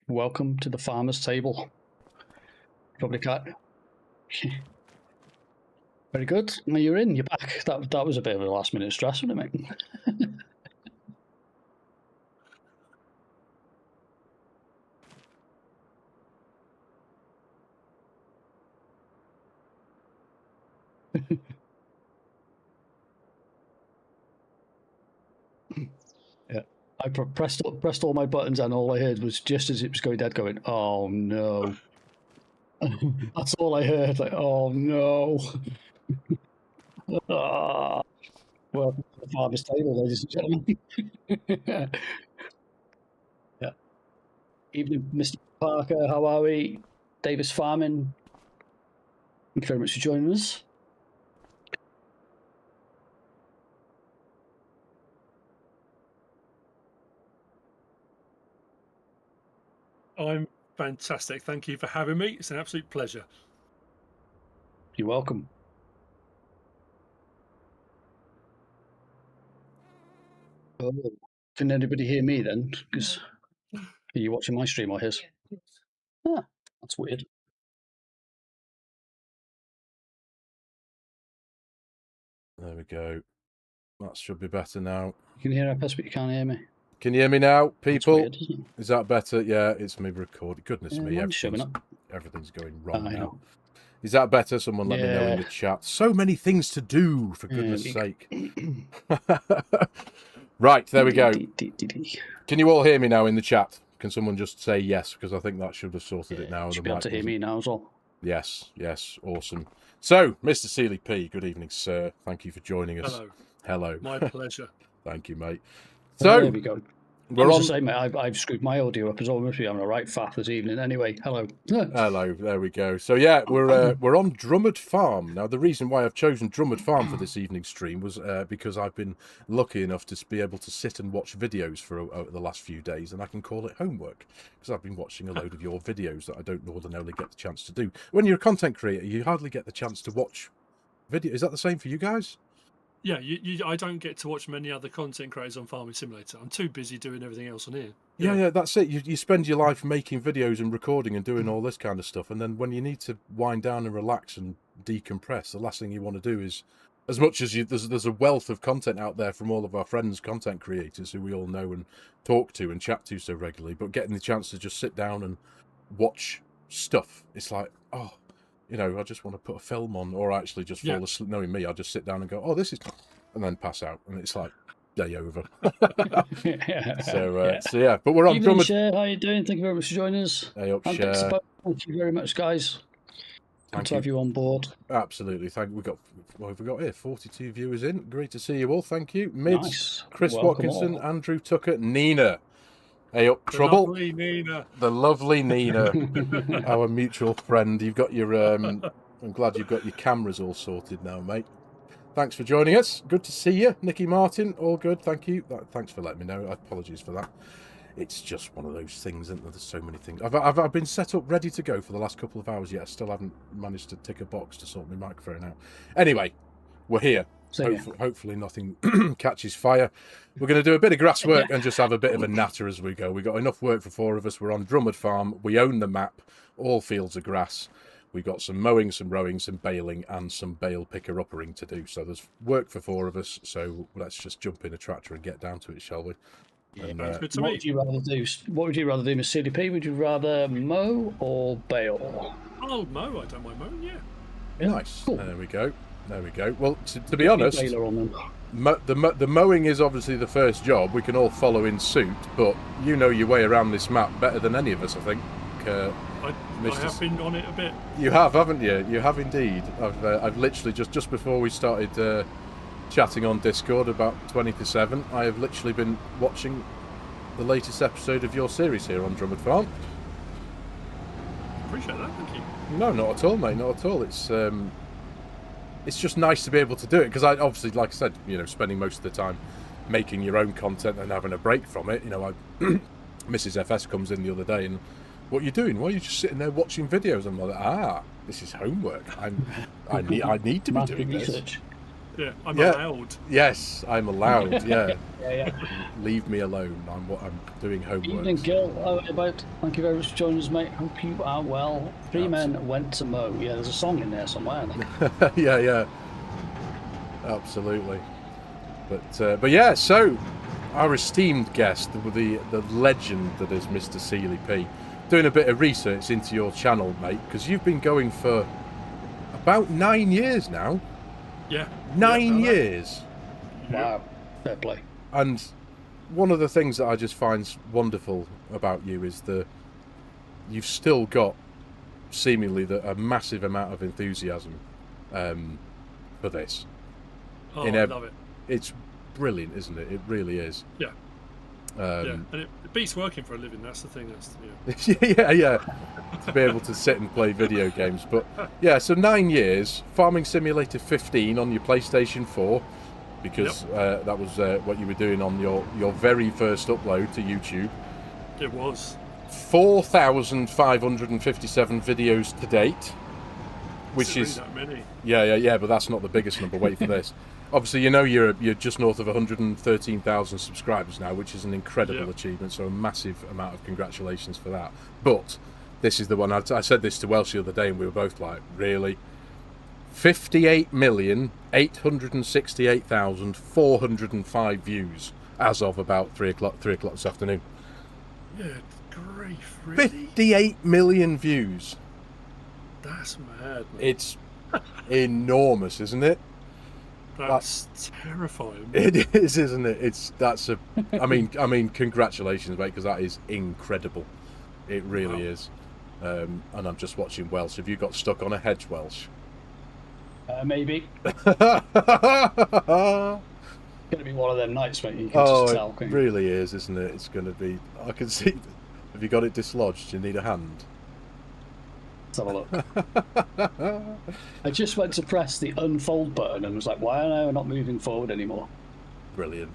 Welcome to the farmer's table. Probably can't. Very good. Now you're in. You're back. That was a bit of a last minute stress, wasn't it, mate? Yeah. I pressed all my buttons, and all I heard was, just as it was going dead, going, "Oh no!" That's all I heard. Like, "Oh no!" Welcome to the farmer's table, ladies and gentlemen. Yeah. Evening, Mr. Parker. How are we? Davis Farming. Thank you very much for joining us. I'm fantastic. Thank you for having me. It's an absolute pleasure. You're welcome. Oh, can anybody hear me then? Because are you watching my stream or his? Ah, that's weird. There we go. That should be better now. You can hear us, but you can't hear me. Can you hear me now, people? Weird, is that better? Yeah, it's me recording. Goodness me, everything's going wrong now. know. Is that better? Someone let me know in the chat. So many things to do, for goodness sake. Right, there we go. Can you all hear me now in the chat? Can someone just say yes? Because I think that should have sorted it now. You should be able to hear me now as well. Yes, yes, awesome. So, Mr. SEALYP, good evening, sir. Thank you for joining us. Hello. Hello. My pleasure. Thank you, mate. So, there we go. We're on. Say, mate, I've screwed my audio up as well. Must be having a right faff this evening. Anyway, hello. Hello. There we go. So yeah, we're on Drumard Farm now. The reason why I've chosen Drumard Farm for this evening's stream was because I've been lucky enough to be able to sit and watch videos for the last few days, and I can call it homework because I've been watching a load of your videos that I don't ordinarily get the chance to do. When you're a content creator, you hardly get the chance to watch video. Is that the same for you guys? Yeah, I don't get to watch many other content creators on Farming Simulator. I'm too busy doing everything else on here. Yeah, that's it. You spend your life making videos and recording and doing all this kind of stuff, and then when you need to wind down and relax and decompress, the last thing you want to do is, as much as there's a wealth of content out there from all of our friends, content creators who we all know and talk to and chat to so regularly, but getting the chance to just sit down and watch stuff, it's like, oh, you know, I just want to put a film on, or actually just fall asleep. Knowing me, I'll just sit down and go, oh, this is, and then pass out, and it's like day over. So yeah, but we're on Drummond. How you doing? Thank you very much for joining us. Hey up, Share. Thank you very much, guys. Good to have you on board. Absolutely. What have we got here? 42 viewers in. Great to see you all. Thank you. Mids, nice. Chris Watkinson, Andrew Tucker, Nina. Hey up, Trouble. Lovely Nina. The lovely Nina, our mutual friend. You've got your. I'm glad you've got your cameras all sorted now, mate. Thanks for joining us. Good to see you, Nicky Martin. All good, thank you. Thanks for letting me know. Apologies for that. It's just one of those things, isn't there? There's so many things. I've been set up, ready to go for the last couple of hours yet. I still haven't managed to tick a box to sort my microphone out. Anyway, we're here. Hopefully nothing catches fire. We're going to do a bit of grass work and just have a bit of a natter as we go. We've got enough work for 4 of us. We're on Drumard Farm. We own the map. All fields are grass. We've got some mowing, some rowing, some baling, and some bale picker-uppering to do. So there's work for 4 of us. So let's just jump in a tractor and get down to it, shall we? And, good to what would you rather do? What would you rather do, Miss CDP? Would you rather mow or bale? I'll mow. I don't mind mowing. Yeah. Nice. Cool. There we go. There we go. Well, to be honest, the mowing is obviously the first job. We can all follow in suit, but you know your way around this map better than any of us, I think. I have been on it a bit. You have, haven't you? You have indeed. I've literally just before we started chatting on Discord about 20 to 7, I have literally been watching the latest episode of your series here on Drumard Farm. Appreciate that, thank you. No, not at all, mate. Not at all. It's just nice to be able to do it because I obviously, like I said, you know, spending most of the time making your own content and having a break from it. You know, Mrs. FS comes in the other day and, what are you doing? Why are you just sitting there watching videos? I'm like, this is homework. I need to be doing research. Yeah, I'm Yeah. allowed. Yes, I'm allowed. Yeah. Yeah. Leave me alone. I'm doing homework. Evening, Gil. How about? Thank you very much for joining us, mate. Hope you are well. Three men went to mow. Yeah, there's a song in there somewhere. I think. Yeah. Absolutely. But yeah. So, our esteemed guest, the legend that is Mr. SEALYP, doing a bit of research into your channel, mate, because you've been going for about 9 years now. Yeah. 9 years. Wow. Fair play. And one of the things that I just find wonderful about you is that you've still got seemingly a massive amount of enthusiasm for this. Oh, I love it. It's brilliant, isn't it? It really is. Yeah. And it beats working for a living. That's the thing. Yeah. To be able to sit and play video games. But yeah, so 9 years, Farming Simulator 15 on your PlayStation 4, because that was what you were doing on your very first upload to YouTube. It was 4,557 videos to date, which is that many. Yeah, but that's not the biggest number. Wait for this. Obviously, you know you're just north of 113,000 subscribers now, which is an incredible achievement. So a massive amount of congratulations for that. But this is the one. I said this to Welsh the other day, and we were both like, really? 58,868,405 views as of about 3 o'clock this afternoon. Good grief, really? 58 million views. That's mad, man. It's enormous, isn't it? That's terrifying. It is, isn't it? I mean, congratulations, mate, because that is incredible. It really is. And I'm just watching Welsh. Have you got stuck on a hedge, Welsh? Maybe. Gonna be one of them nights, mate. You can just tell. It really is, isn't it? It's going to be. I can see. Have you got it dislodged? Do you need a hand? Let's have a look. I just went to press the unfold button and was like, why am I not moving forward anymore? Brilliant.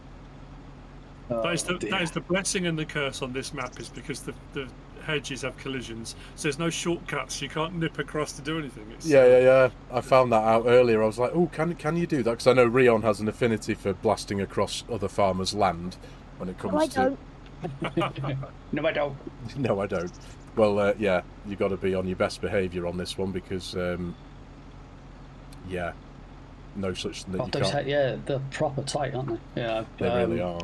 That is the blessing and the curse on this map, is because the hedges have collisions, so there's no shortcuts. You can't nip across to do anything. Yeah. I found that out earlier. I was like, oh, can you do that? Because I know Rion has an affinity for blasting across other farmers' land when it comes to... No, I don't. No, I don't. Well, yeah, you got to be on your best behaviour on this one, because, yeah, no such thing that you can't... Yeah, they're proper tight, aren't they? Yeah, they really are.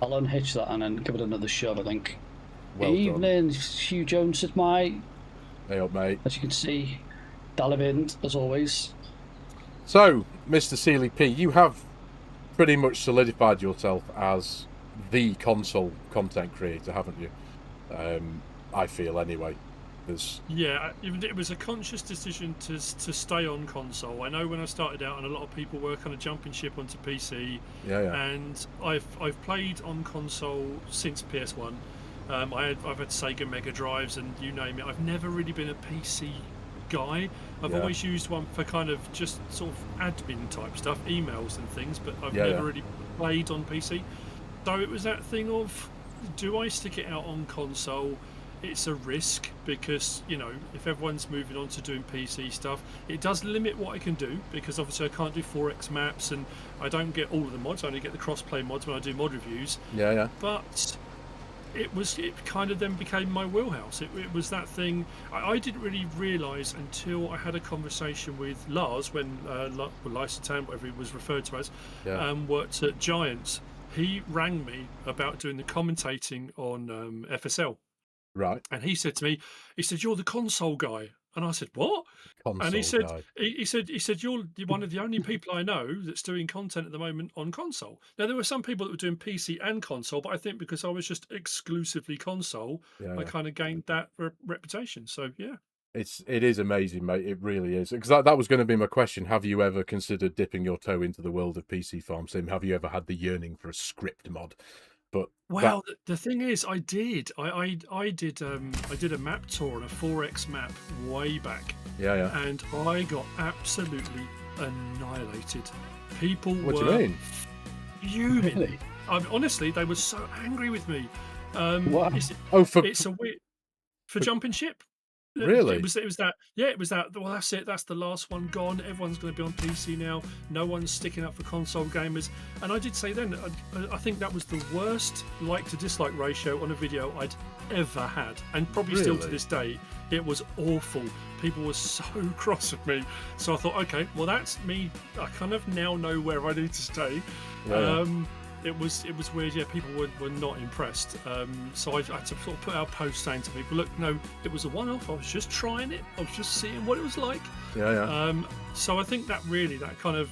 I'll unhitch that and then give it another shove, I think. Well Evening, Hugh Jones is my... Hey up, mate. As you can see, Dalavind, as always. So, Mr. SEALYP, you have pretty much solidified yourself as the console content creator, haven't you? I feel, anyway. Yeah, it was a conscious decision to stay on console. I know when I started out, and a lot of people were kind of jumping ship onto PC. Yeah. And I've played on console since PS1. I've had Sega Mega Drives and you name it. I've never really been a PC guy. I've always used one for kind of just sort of admin type stuff, emails and things, but I've never really played on PC. So it was that thing of, do I stick it out on console? It's a risk, because, you know, if everyone's moving on to doing PC stuff, it does limit what I can do, because obviously I can't do 4X maps and I don't get all of the mods. I only get the cross-play mods when I do mod reviews. Yeah. But it kind of then became my wheelhouse. It was that thing. I didn't really realise until I had a conversation with Lars, when Lysotan, whatever he was referred to as, worked at Giants. He rang me about doing the commentating on FSL. Right. And he said to me, you're the console guy. And I said, what? Console and he said, guy. he said, you're one of the only people I know that's doing content at the moment on console. Now, there were some people that were doing PC and console, but I think because I was just exclusively console, I kind of gained that reputation. So, yeah. It is amazing, mate. It really is. Because that was going to be my question. Have you ever considered dipping your toe into the world of PC Farm Sim? Have you ever had the yearning for a script mod? But the thing is, I did. I did a map tour on a 4X map way back. Yeah. And I got absolutely annihilated. People What were do you mean? fuming. Really? Honestly, they were so angry with me. Wow. It's a weird for jumping ship. Really? It was that. Yeah, it was that. Well, that's it. That's the last one gone. Everyone's going to be on PC now. No one's sticking up for console gamers. And I did say then, I think that was the worst like to dislike ratio on a video I'd ever had, and probably still to this day. It was awful. People were so cross with me. So I thought, okay, well, that's me. I kind of now know where I need to stay. Yeah. It was weird. Yeah, people were not impressed. So I had to sort of put out a post saying to people, look, no, it was a one-off. I was just trying it. I was just seeing what it was like. Yeah. So I think that kind of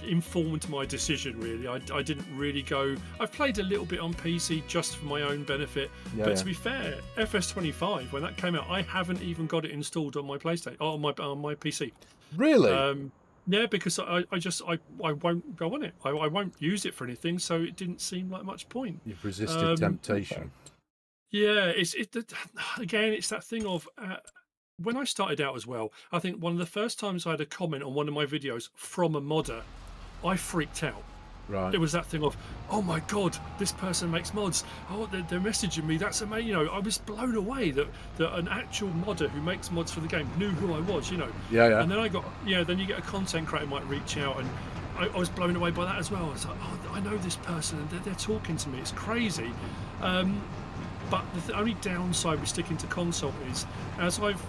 informed my decision. Really, I didn't really go. I've played a little bit on PC just for my own benefit. But to be fair, FS25 when that came out, I haven't even got it installed on my PlayStation, on my PC. Really? Yeah, because I won't go on it. I won't use it for anything, so it didn't seem like much point. You've resisted temptation. Yeah, again, it's that thing of when I started out as well. I think one of the first times I had a comment on one of my videos from a modder, I freaked out. Right. It was that thing of, oh my god, this person makes mods. Oh, they're messaging me. That's amazing. You know, I was blown away that an actual modder who makes mods for the game knew who I was. You know. Yeah. And then then you get a content creator might reach out, and I was blown away by that as well. I was like, oh, I know this person, and they're talking to me. It's crazy. But the only downside with sticking to console is, as I've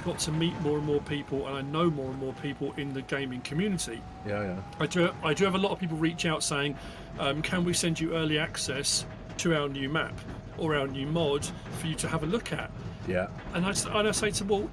got to meet more and more people, and I know more and more people in the gaming community. Yeah. I do have a lot of people reach out saying, can we send you early access to our new map or our new mod for you to have a look at? Yeah. And I say to them, well,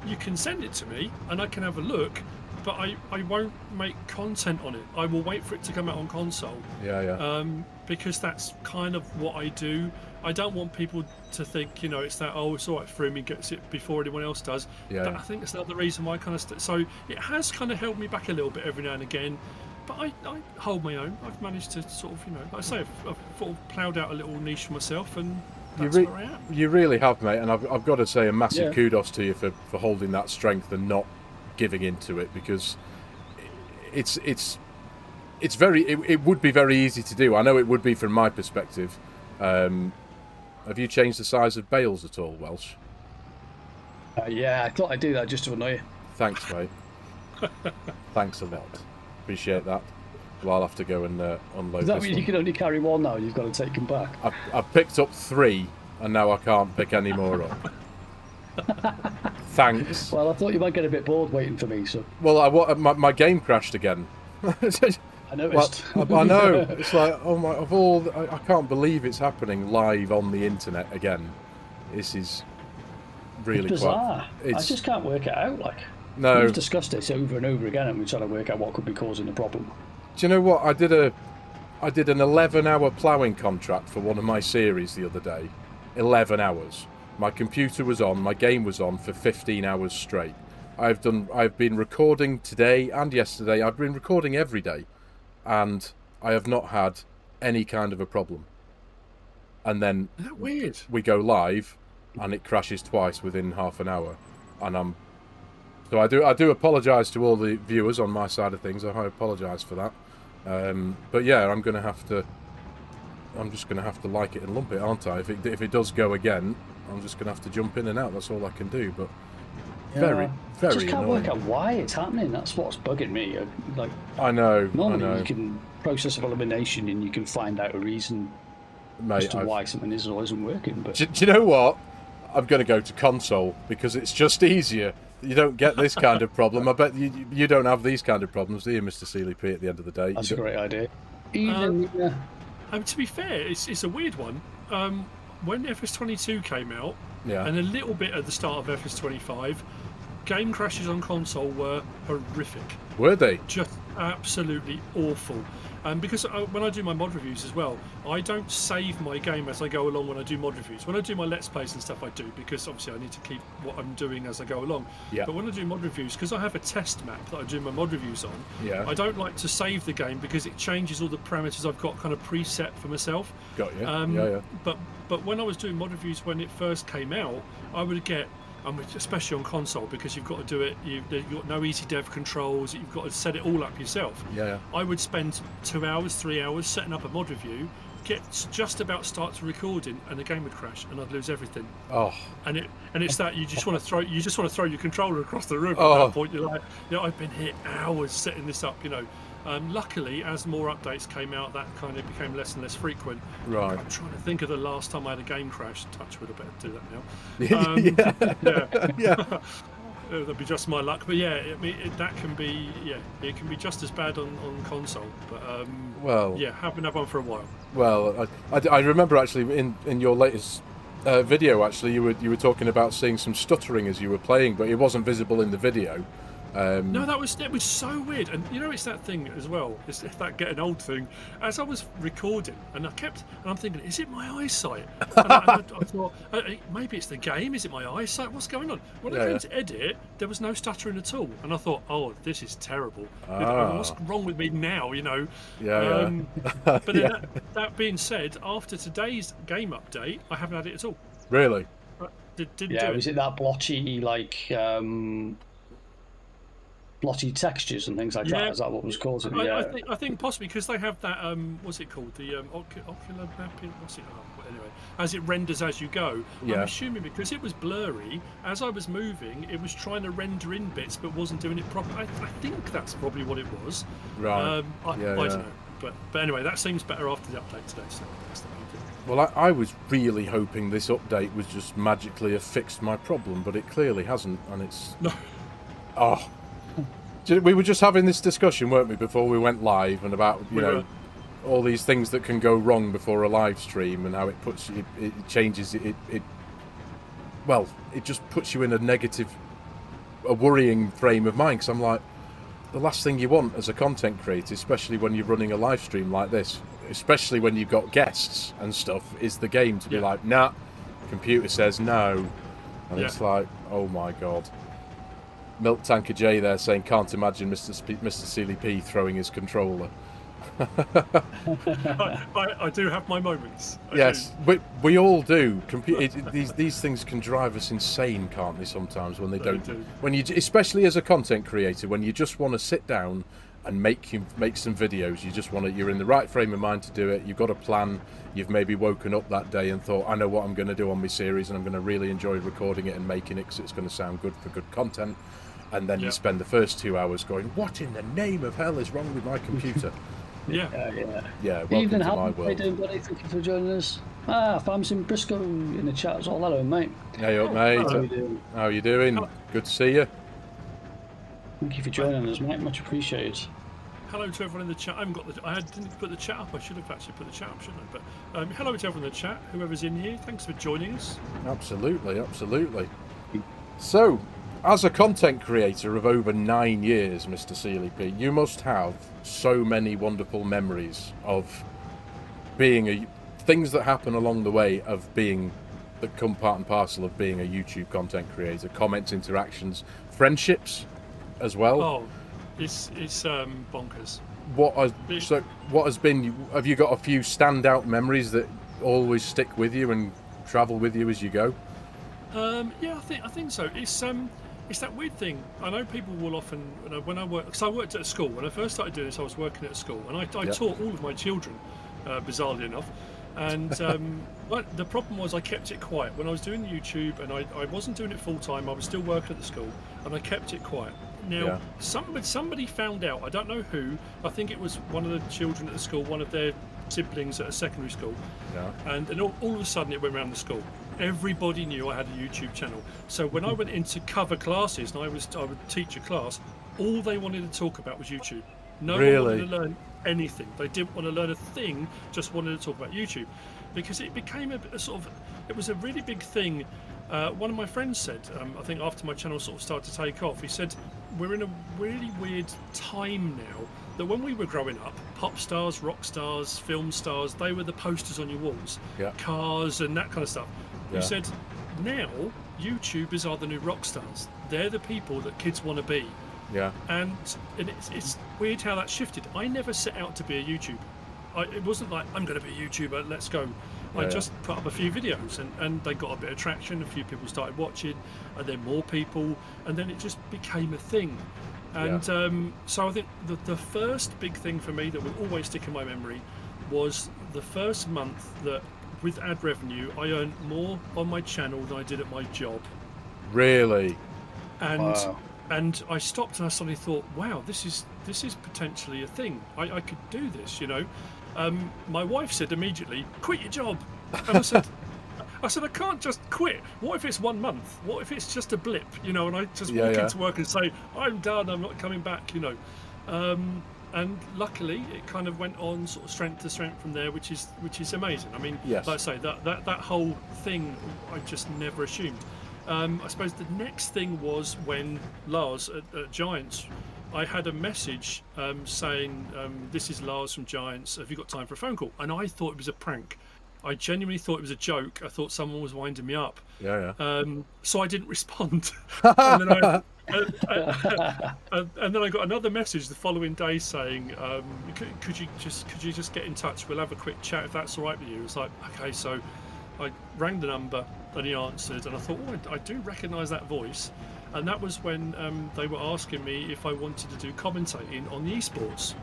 you can send it to me and I can have a look, but I won't make content on it. I will wait for it to come out on console. Yeah. Because that's kind of what I do. I don't want people to think, it's that, oh, it's all right for him, he gets it before anyone else does. Yeah. I think that's another reason why I kind of... So it has kind of held me back a little bit every now and again, but I hold my own. I've managed to sort of, like I say, I've sort of ploughed out a little niche for myself, and that's where I am. You really have, mate, and I've got to say a massive kudos to you for holding that strength and not giving into it, because it would be very easy to do. I know it would be from my perspective. Have you changed the size of bales at all, Welsh? Yeah, I thought I'd do that just to annoy you. Thanks, mate. Thanks a lot. Appreciate that. Well, I'll have to go and unload. Does that mean you can only carry one now? You've got to take them back. I've picked up 3, and now I can't pick any more up. Thanks. Well, I thought you might get a bit bored waiting for me, so. Well, my game crashed again. I noticed. Well, I know. It's like, oh my! I can't believe it's happening live on the internet again. This is really bizarre. I just can't work it out. Like, no, we've discussed this over and over again, and we're trying to work out what could be causing the problem. Do you know what? I did an 11-hour ploughing contract for one of my series the other day. 11 hours. My computer was on. My game was on for 15 hours straight. I've been recording today and yesterday. I've been recording every day. And I have not had any kind of a problem. And then Isn't that weird? We go live, and it crashes twice within half an hour, and so I do apologise to all the viewers on my side of things. I apologise for that. But yeah, I'm just gonna have to like it and lump it, aren't I? If it does go again, I'm just gonna have to jump in and out. That's all I can do. But very I just can't annoying. work out why it's happening. That's what's bugging me. Like, I know. normally you can process of elimination and you can find out a reason as to why something is or isn't working. But do you know what? I'm going to go to console because it's just easier. You don't get this kind of problem. I bet you don't have these kind of problems, do you, Mr. SEALYP? At the end of the day, that's a great idea. To be fair, it's a weird one. When FS22 came out, and a little bit at the start of FS25, game crashes on console were horrific. Were they? Just absolutely awful. Because when I do my mod reviews as well, I don't save my game as I go along when I do mod reviews. When I do my Let's Plays and stuff, I do, because obviously I need to keep what I'm doing as I go along. Yeah. But when I do mod reviews, because I have a test map that I do my mod reviews on, yeah. I don't like to save the game because it changes all the parameters I've got kind of preset for myself. Got you. But when I was doing mod reviews when it first came out, I would get... especially on console, because you've got to do it, you've got no easy dev controls, you've got to set it all up yourself. Yeah. I would spend 2 hours, 3 hours setting up a mod review, get just about start to recording, and the game would crash, and I'd lose everything. Oh. And it's that you just want to throw your controller across the room. Oh. At that point, you're like, I've been here hours setting this up. Luckily, as more updates came out, that kind of became less and less frequent. Right. I'm trying to think of the last time I had a game crash. Touchwood, I better do that now. Yeah. That'd be just my luck. But yeah, that can be, it can be just as bad on console. But haven't had one for a while. Well, I remember actually in your latest video, actually, you were talking about seeing some stuttering as you were playing, but it wasn't visible in the video. No, it was so weird, and it's that thing as well. It's that getting old thing. As I was recording, and I'm thinking, is it my eyesight? And I thought, maybe it's the game. Is it my eyesight? What's going on? When I came to edit, there was no stuttering at all, and I thought, oh, this is terrible. What's wrong with me now? But then that being said, after today's game update, I haven't had it at all. Really? Was it that blotchy blotchy textures and things like that? Is that what was causing it? I think possibly because they have that what's it called, the ocular mapping, anyway, as it renders as you go. I'm assuming because it was blurry, as I was moving, it was trying to render in bits but wasn't doing it properly. I think that's probably what it was. Right. I don't know, but anyway, that seems better after the update today, so that's the main thing. Well, I was really hoping this update was just magically have fixed my problem, but it clearly hasn't, and it's we were just having this discussion, weren't we, before we went live, and about all these things that can go wrong before a live stream, and how it puts it changes it just puts you in a worrying frame of mind. Because I'm like, the last thing you want as a content creator, especially when you're running a live stream like this, especially when you've got guests and stuff, is the game to be like, nah, computer says no, and it's like, oh my god. Milk Tanker J there saying, can't imagine Mr. SEALYP throwing his controller. I do have my moments. Yes, we all do. These things can drive us insane, can't they? Sometimes when they don't. When you, especially as a content creator, when you just want to sit down and make some videos, you're in the right frame of mind to do it. You've got a plan. You've maybe woken up that day and thought, I know what I'm going to do on my series, and I'm going to really enjoy recording it and making it because it's going to sound good for good content. And then you spend the first 2 hours going, what in the name of hell is wrong with my computer? Welcome Evening, to my world. How you doing, buddy? Thank you for joining us. FARMERSIM Briscoe in the chat as well. Hello, mate. Hey up, mate. How you doing? Good to see you. Thank you for joining us, mate. Much appreciated. Hello to everyone in the chat. I didn't put the chat up. I should have actually put the chat up, shouldn't I? But hello to everyone in the chat. Whoever's in here, thanks for joining us. Absolutely. So, as a content creator of over 9 years, Mr. SEALYP, you must have so many wonderful memories of being things that happen along the way of being that come part and parcel of being a YouTube content creator. Comments, interactions, friendships, as well. Oh, it's bonkers. What has been? Have you got a few standout memories that always stick with you and travel with you as you go? Yeah, I think so. It's that weird thing. I know people will often, when I work, because I worked at a school. When I first started doing this, I was working at a school, and I taught all of my children, bizarrely enough. And but the problem was I kept it quiet when I was doing YouTube, and I wasn't doing it full time. I was still working at the school, and I kept it quiet. Now, somebody found out. I don't know who. I think it was one of the children at the school, one of their siblings at a secondary school. And all of a sudden, it went around the school. Everybody knew I had a YouTube channel. So when I went into cover classes and I would teach a class, all they wanted to talk about was YouTube. No one wanted to learn anything. They didn't want to learn a thing, just wanted to talk about YouTube. Because it became a sort of, it was a really big thing. One of my friends said, I think after my channel sort of started to take off, he said, we're in a really weird time now that when we were growing up, pop stars, rock stars, film stars, they were the posters on your walls, cars and that kind of stuff. He said, now YouTubers are the new rock stars. They're the people that kids want to be. And it's weird how that shifted. I never set out to be a YouTuber. It wasn't like, I'm going to be a YouTuber, let's go. I just put up a few videos and they got a bit of traction, a few people started watching, and then more people, and then it just became a thing. And so I think the first big thing for me that will always stick in my memory was the first month that, with ad revenue, I earned more on my channel than I did at my job. Really? And Wow. and I stopped and I suddenly thought, wow, this is potentially a thing. I could do this, you know. My wife said immediately, quit your job. And I said, I can't just quit. What if it's 1 month? What if it's just a blip, you know, and I just walk into work and say, I'm done, I'm not coming back, you know. And luckily it kind of went on sort of strength to strength from there, which is amazing. I mean, Yes. like I say, that whole thing I just never assumed. I suppose the next thing was when Lars at Giants, I had a message saying, this is Lars from Giants, have you got time for a phone call? And I thought it was a prank. I genuinely thought it was a joke. I thought someone was winding me up. So I didn't respond. And then and then I got another message the following day saying, could you just get in touch? We'll have a quick chat if that's all right with you. It's like, okay. So I rang the number and he answered, and I thought, oh, I do recognise that voice. And that was when they were asking me if I wanted to do commentating on the esports.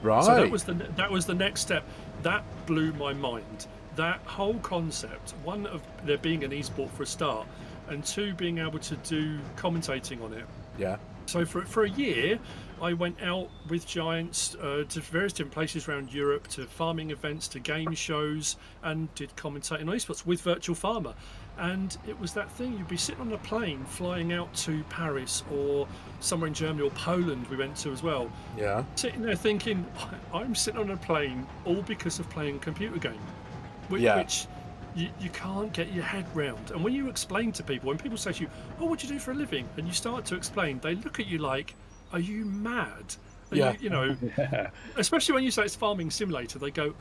Right. So that was the next step. That blew my mind. That whole concept, one, of there being an esport for a start, and two, being able to do commentating on it. Yeah. So for a year, I went out with Giants to various different places around Europe, to farming events, to game shows, and did commentating on esports with Virtual Farmer. And it was that thing, you'd be sitting on a plane flying out to Paris or somewhere in Germany or Poland we went to as well. Yeah. Sitting there thinking, I'm sitting on a plane all because of playing a computer game, which you can't get your head round. And when you explain to people, when people say to you, oh, what do you do for a living? And you start to explain, they look at you like, are you mad? And you know, especially when you say it's farming simulator, they go,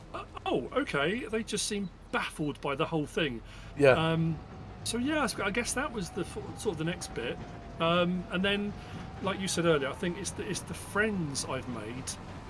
oh, okay. They just seem baffled by the whole thing. Yeah. So yeah, I guess that was the sort of the next bit. And then, like you said earlier, I think it's the friends I've made,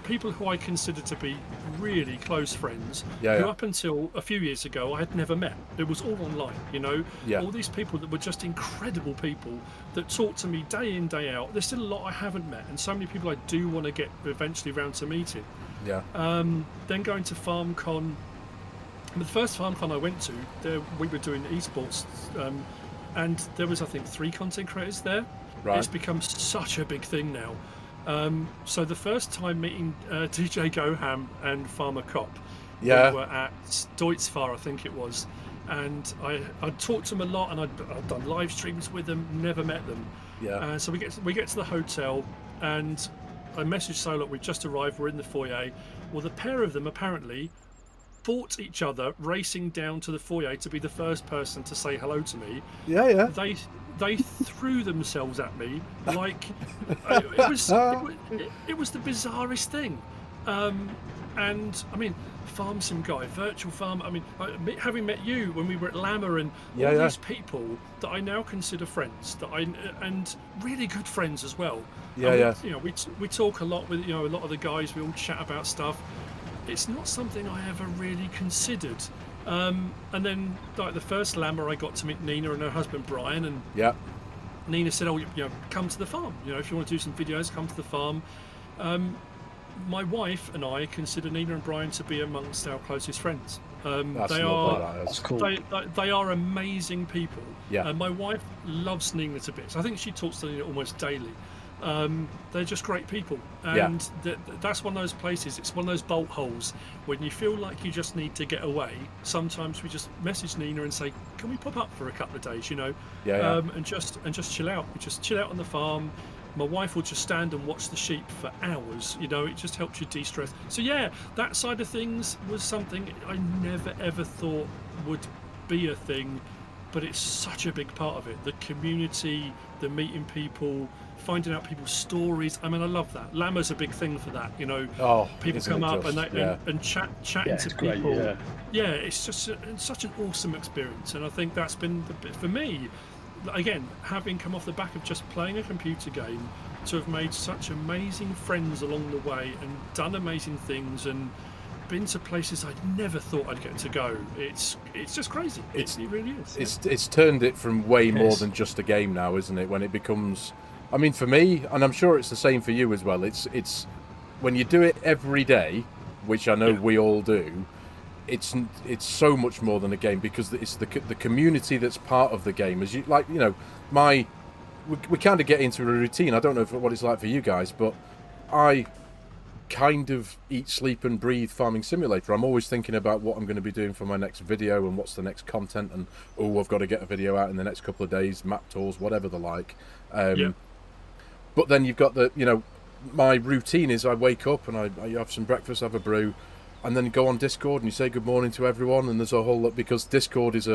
people who I consider to be really close friends, who up until a few years ago I had never met. It was all online, you know. All these people that were just incredible people that talk to me day in, day out. There's still a lot I haven't met, and so many people I do want to get eventually round to meeting. Then going to FarmCon. The first FarmCon I went to, there we were doing esports, and there was, I think, 3 content creators there. Right. It's become such a big thing now. So the first time meeting DJ Goham and Farmer Cop, we were at Deutzfahr, I think it was, and I'd talked to them a lot, and I'd done live streams with them, never met them. So we get to the hotel, and I messaged Solot, we've just arrived, we're in the foyer. Well, the pair of them apparently fought each other racing down to the foyer to be the first person to say hello to me. They threw themselves at me like it was the bizarrest thing. And I mean, FARMERSIM guy, Virtual Farm. I mean, having met you when we were at Lama, and all these people that I now consider friends, and really good friends as well. You know, we talk a lot with, you know, a lot of the guys. We all chat about stuff. It's not something I ever really considered. And then, like the first Lama, I got to meet Nina and her husband Brian, and Nina said, "Oh, you know, come to the farm. You know, if you want to do some videos, come to the farm." My wife and I consider Nina and Brian to be amongst our closest friends. They are amazing people. My wife loves Nina to bits. I think she talks to Nina almost daily. They're just great people, and that's one of those places. It's one of those bolt holes when you feel like you just need to get away. Sometimes we just message Nina and say, "Can we pop up for a couple of days?" You know, and just chill out. We just chill out on the farm. My wife will just stand and watch the sheep for hours. You know, it just helps you de-stress. So yeah, that side of things was something I never ever thought would be a thing, but it's such a big part of it. The community, the meeting people, finding out people's stories. I mean, I love that. Lama's a big thing for that, you know. People come up and chatting to people. Great, it's just such an awesome experience, and I think that's been the bit for me. Again, having come off the back of just playing a computer game, to have made such amazing friends along the way and done amazing things and been to places I'd never thought I'd get to go. It's just crazy. It really is. It's turned it from way more than just a game now, isn't it? When it becomes, I mean, for me, and I'm sure it's the same for you as well. It's when you do it every day, which I know we all do, it's so much more than a game, because it's the community that's part of the game. As you like, you know, we kind of get into a routine. I don't know what it's like for you guys, but I kind of eat, sleep and breathe Farming Simulator. I'm always thinking about what I'm going to be doing for my next video and what's the next content, and I've got to get a video out in the next couple of days, map tours, whatever the like. But then you've got my routine is I wake up and I have some breakfast, have a brew, and then go on Discord and you say good morning to everyone, and there's a whole lot, because Discord is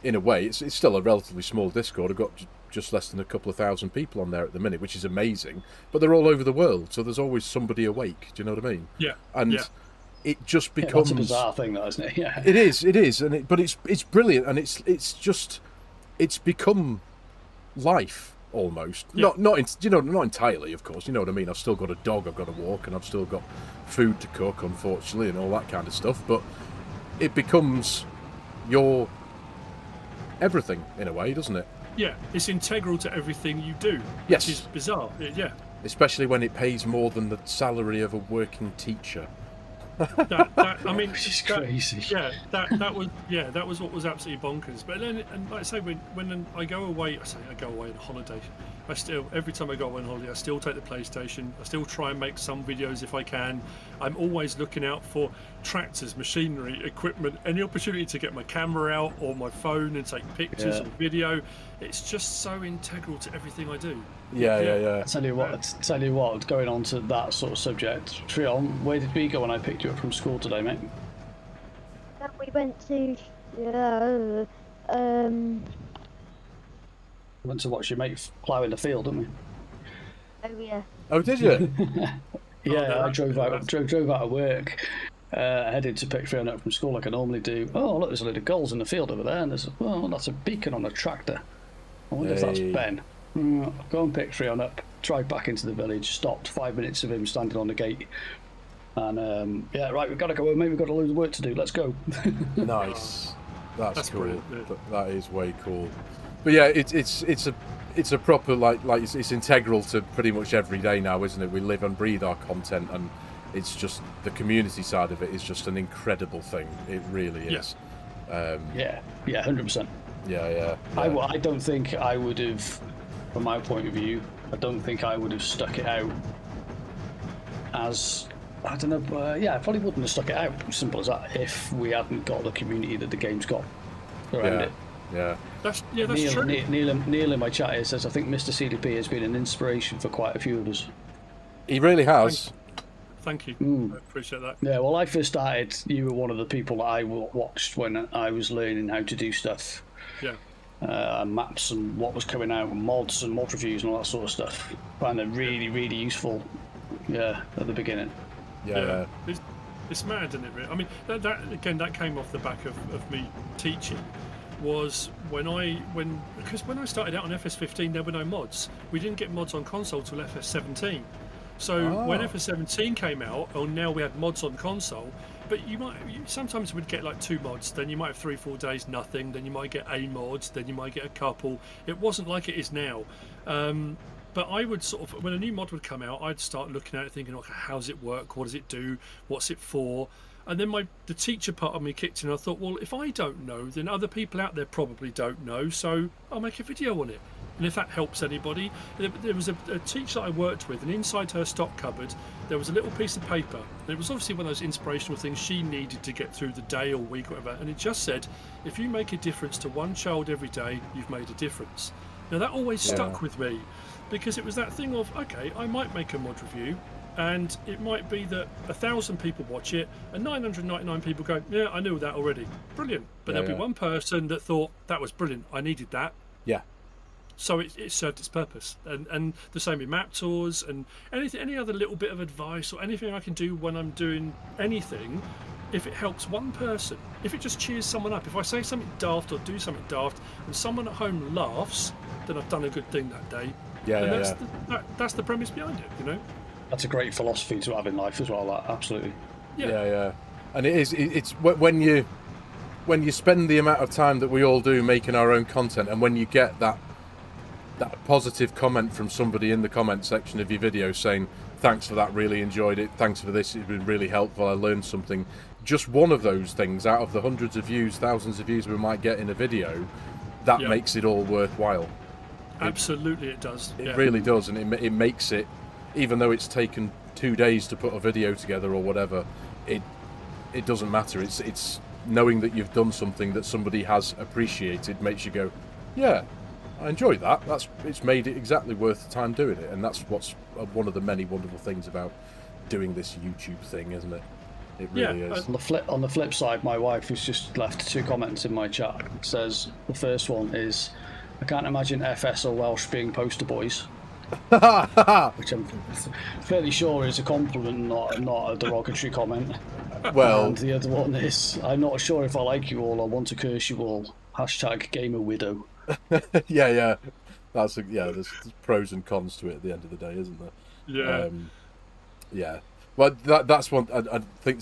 in a way, it's still a relatively small Discord. I've got just less than a couple of thousand people on there at the minute, which is amazing, but they're all over the world, so there's always somebody awake. Do you know what I mean? And it just becomes that's a bizarre thing, though, isn't it? It is, but it's brilliant, and it's become life almost. Not entirely, of course. You know what I mean? I've still got a dog I've got to walk, and I've still got food to cook, unfortunately, and all that kind of stuff. But it becomes your everything in a way, doesn't it? Yeah, it's integral to everything you do. Yes. Which is bizarre. Yeah. Especially when it pays more than the salary of a working teacher. I mean, which is crazy. That was what was absolutely bonkers. But then, and like I say, when I go away, I go away on holiday. Every time I go away on holiday, I still take the PlayStation. I still try and make some videos if I can. I'm always looking out for tractors, machinery, equipment, any opportunity to get my camera out or my phone and take pictures or video. It's just so integral to everything I do. Yeah. Tell you what, going on to that sort of subject, Trion, where did we go when I picked you up from school today, mate? We went to Went to watch your mate plough in the field, didn't we? Oh yeah. Oh, did you? I drove out of work, headed to pick Fiona up from school like I normally do. Oh, look, there's a load of gulls in the field over there, and that's a beacon on a tractor. I wonder if that's Ben. Go and pick Fiona up, drive back into the village, stopped 5 minutes of him standing on the gate, and right, we've got to go home, mate, we've got a load of work to do, let's go. Nice. That's cool. Brilliant. That is way cool. But yeah, it's a proper like it's integral to pretty much every day now, isn't it? We live and breathe our content, and it's just the community side of it is just an incredible thing. It really is. 100%. Yeah. I don't think I would have, from my point of view, I don't think I would have stuck it out as, I don't know, I probably wouldn't have stuck it out, simple as that, if we hadn't got the community that the game's got around it. Yeah. That's Neil, true. Neil in my chat here says, I think Mr. CDP has been an inspiration for quite a few of us. He really has. Thank you. I appreciate that. Yeah, well, I first started, you were one of the people that I watched when I was learning how to do stuff. Yeah. Maps and what was coming out, and mods and mod reviews and all that sort of stuff. Found it really, really useful, at the beginning. Yeah. It's mad, isn't it? Really? I mean, that came off the back of me teaching. Was when I started out on FS15, there were no mods. We didn't get mods on console till FS17. So when FS17 came out, now we had mods on console. But sometimes we'd get like 2 mods, then you might have 3-4 days nothing, then you might get a mod, then you might get a couple. It wasn't like it is now. But I would sort of, when a new mod would come out, I'd start looking at it thinking, okay, how does it work? What does it do? What's it for? And then the teacher part of me kicked in. I thought, well, if I don't know, then other people out there probably don't know, so I'll make a video on it. And if that helps anybody, there was a teacher that I worked with, and inside her stock cupboard, there was a little piece of paper. And it was obviously one of those inspirational things she needed to get through the day or week or whatever. And it just said, if you make a difference to one child every day, you've made a difference. Now, that always stuck with me, because it was that thing of, okay, I might make a mod review, and it might be that 1,000 people watch it and 999 people go, yeah, I knew that already, brilliant. But there'll be one person that thought, that was brilliant, I needed that. So it served its purpose. And the same with map tours and any other little bit of advice or anything I can do when I'm doing anything. If it helps one person, if it just cheers someone up, if I say something daft or do something daft and someone at home laughs, then I've done a good thing that day. That's the premise behind it, That's a great philosophy to have in life as well, that, absolutely. Yeah. And it's when you spend the amount of time that we all do making our own content, and when you get that positive comment from somebody in the comment section of your video saying, thanks for that. Really enjoyed it. Thanks for this. It's been really helpful. I learned something. Just one of those things out of the hundreds of views, thousands of views we might get in a video, that makes it all worthwhile. Absolutely, it does. It really does, and it makes it, even though it's taken 2 days to put a video together or whatever, it doesn't matter. It's knowing that you've done something that somebody has appreciated makes you go, yeah, I enjoyed that. It's made it exactly worth the time doing it, and that's what's one of the many wonderful things about doing this YouTube thing, isn't it? It really is. On the flip side, my wife has just left 2 comments in my chat. It says the first one is, I can't imagine FS or Welsh being poster boys. Which I'm fairly sure is a compliment, not a derogatory comment. Well, and the other one is, I'm not sure if I like you all or want to curse you all. #gamerwidow. yeah. There's pros and cons to it at the end of the day, isn't there? Yeah. Yeah. Well, that's one. I think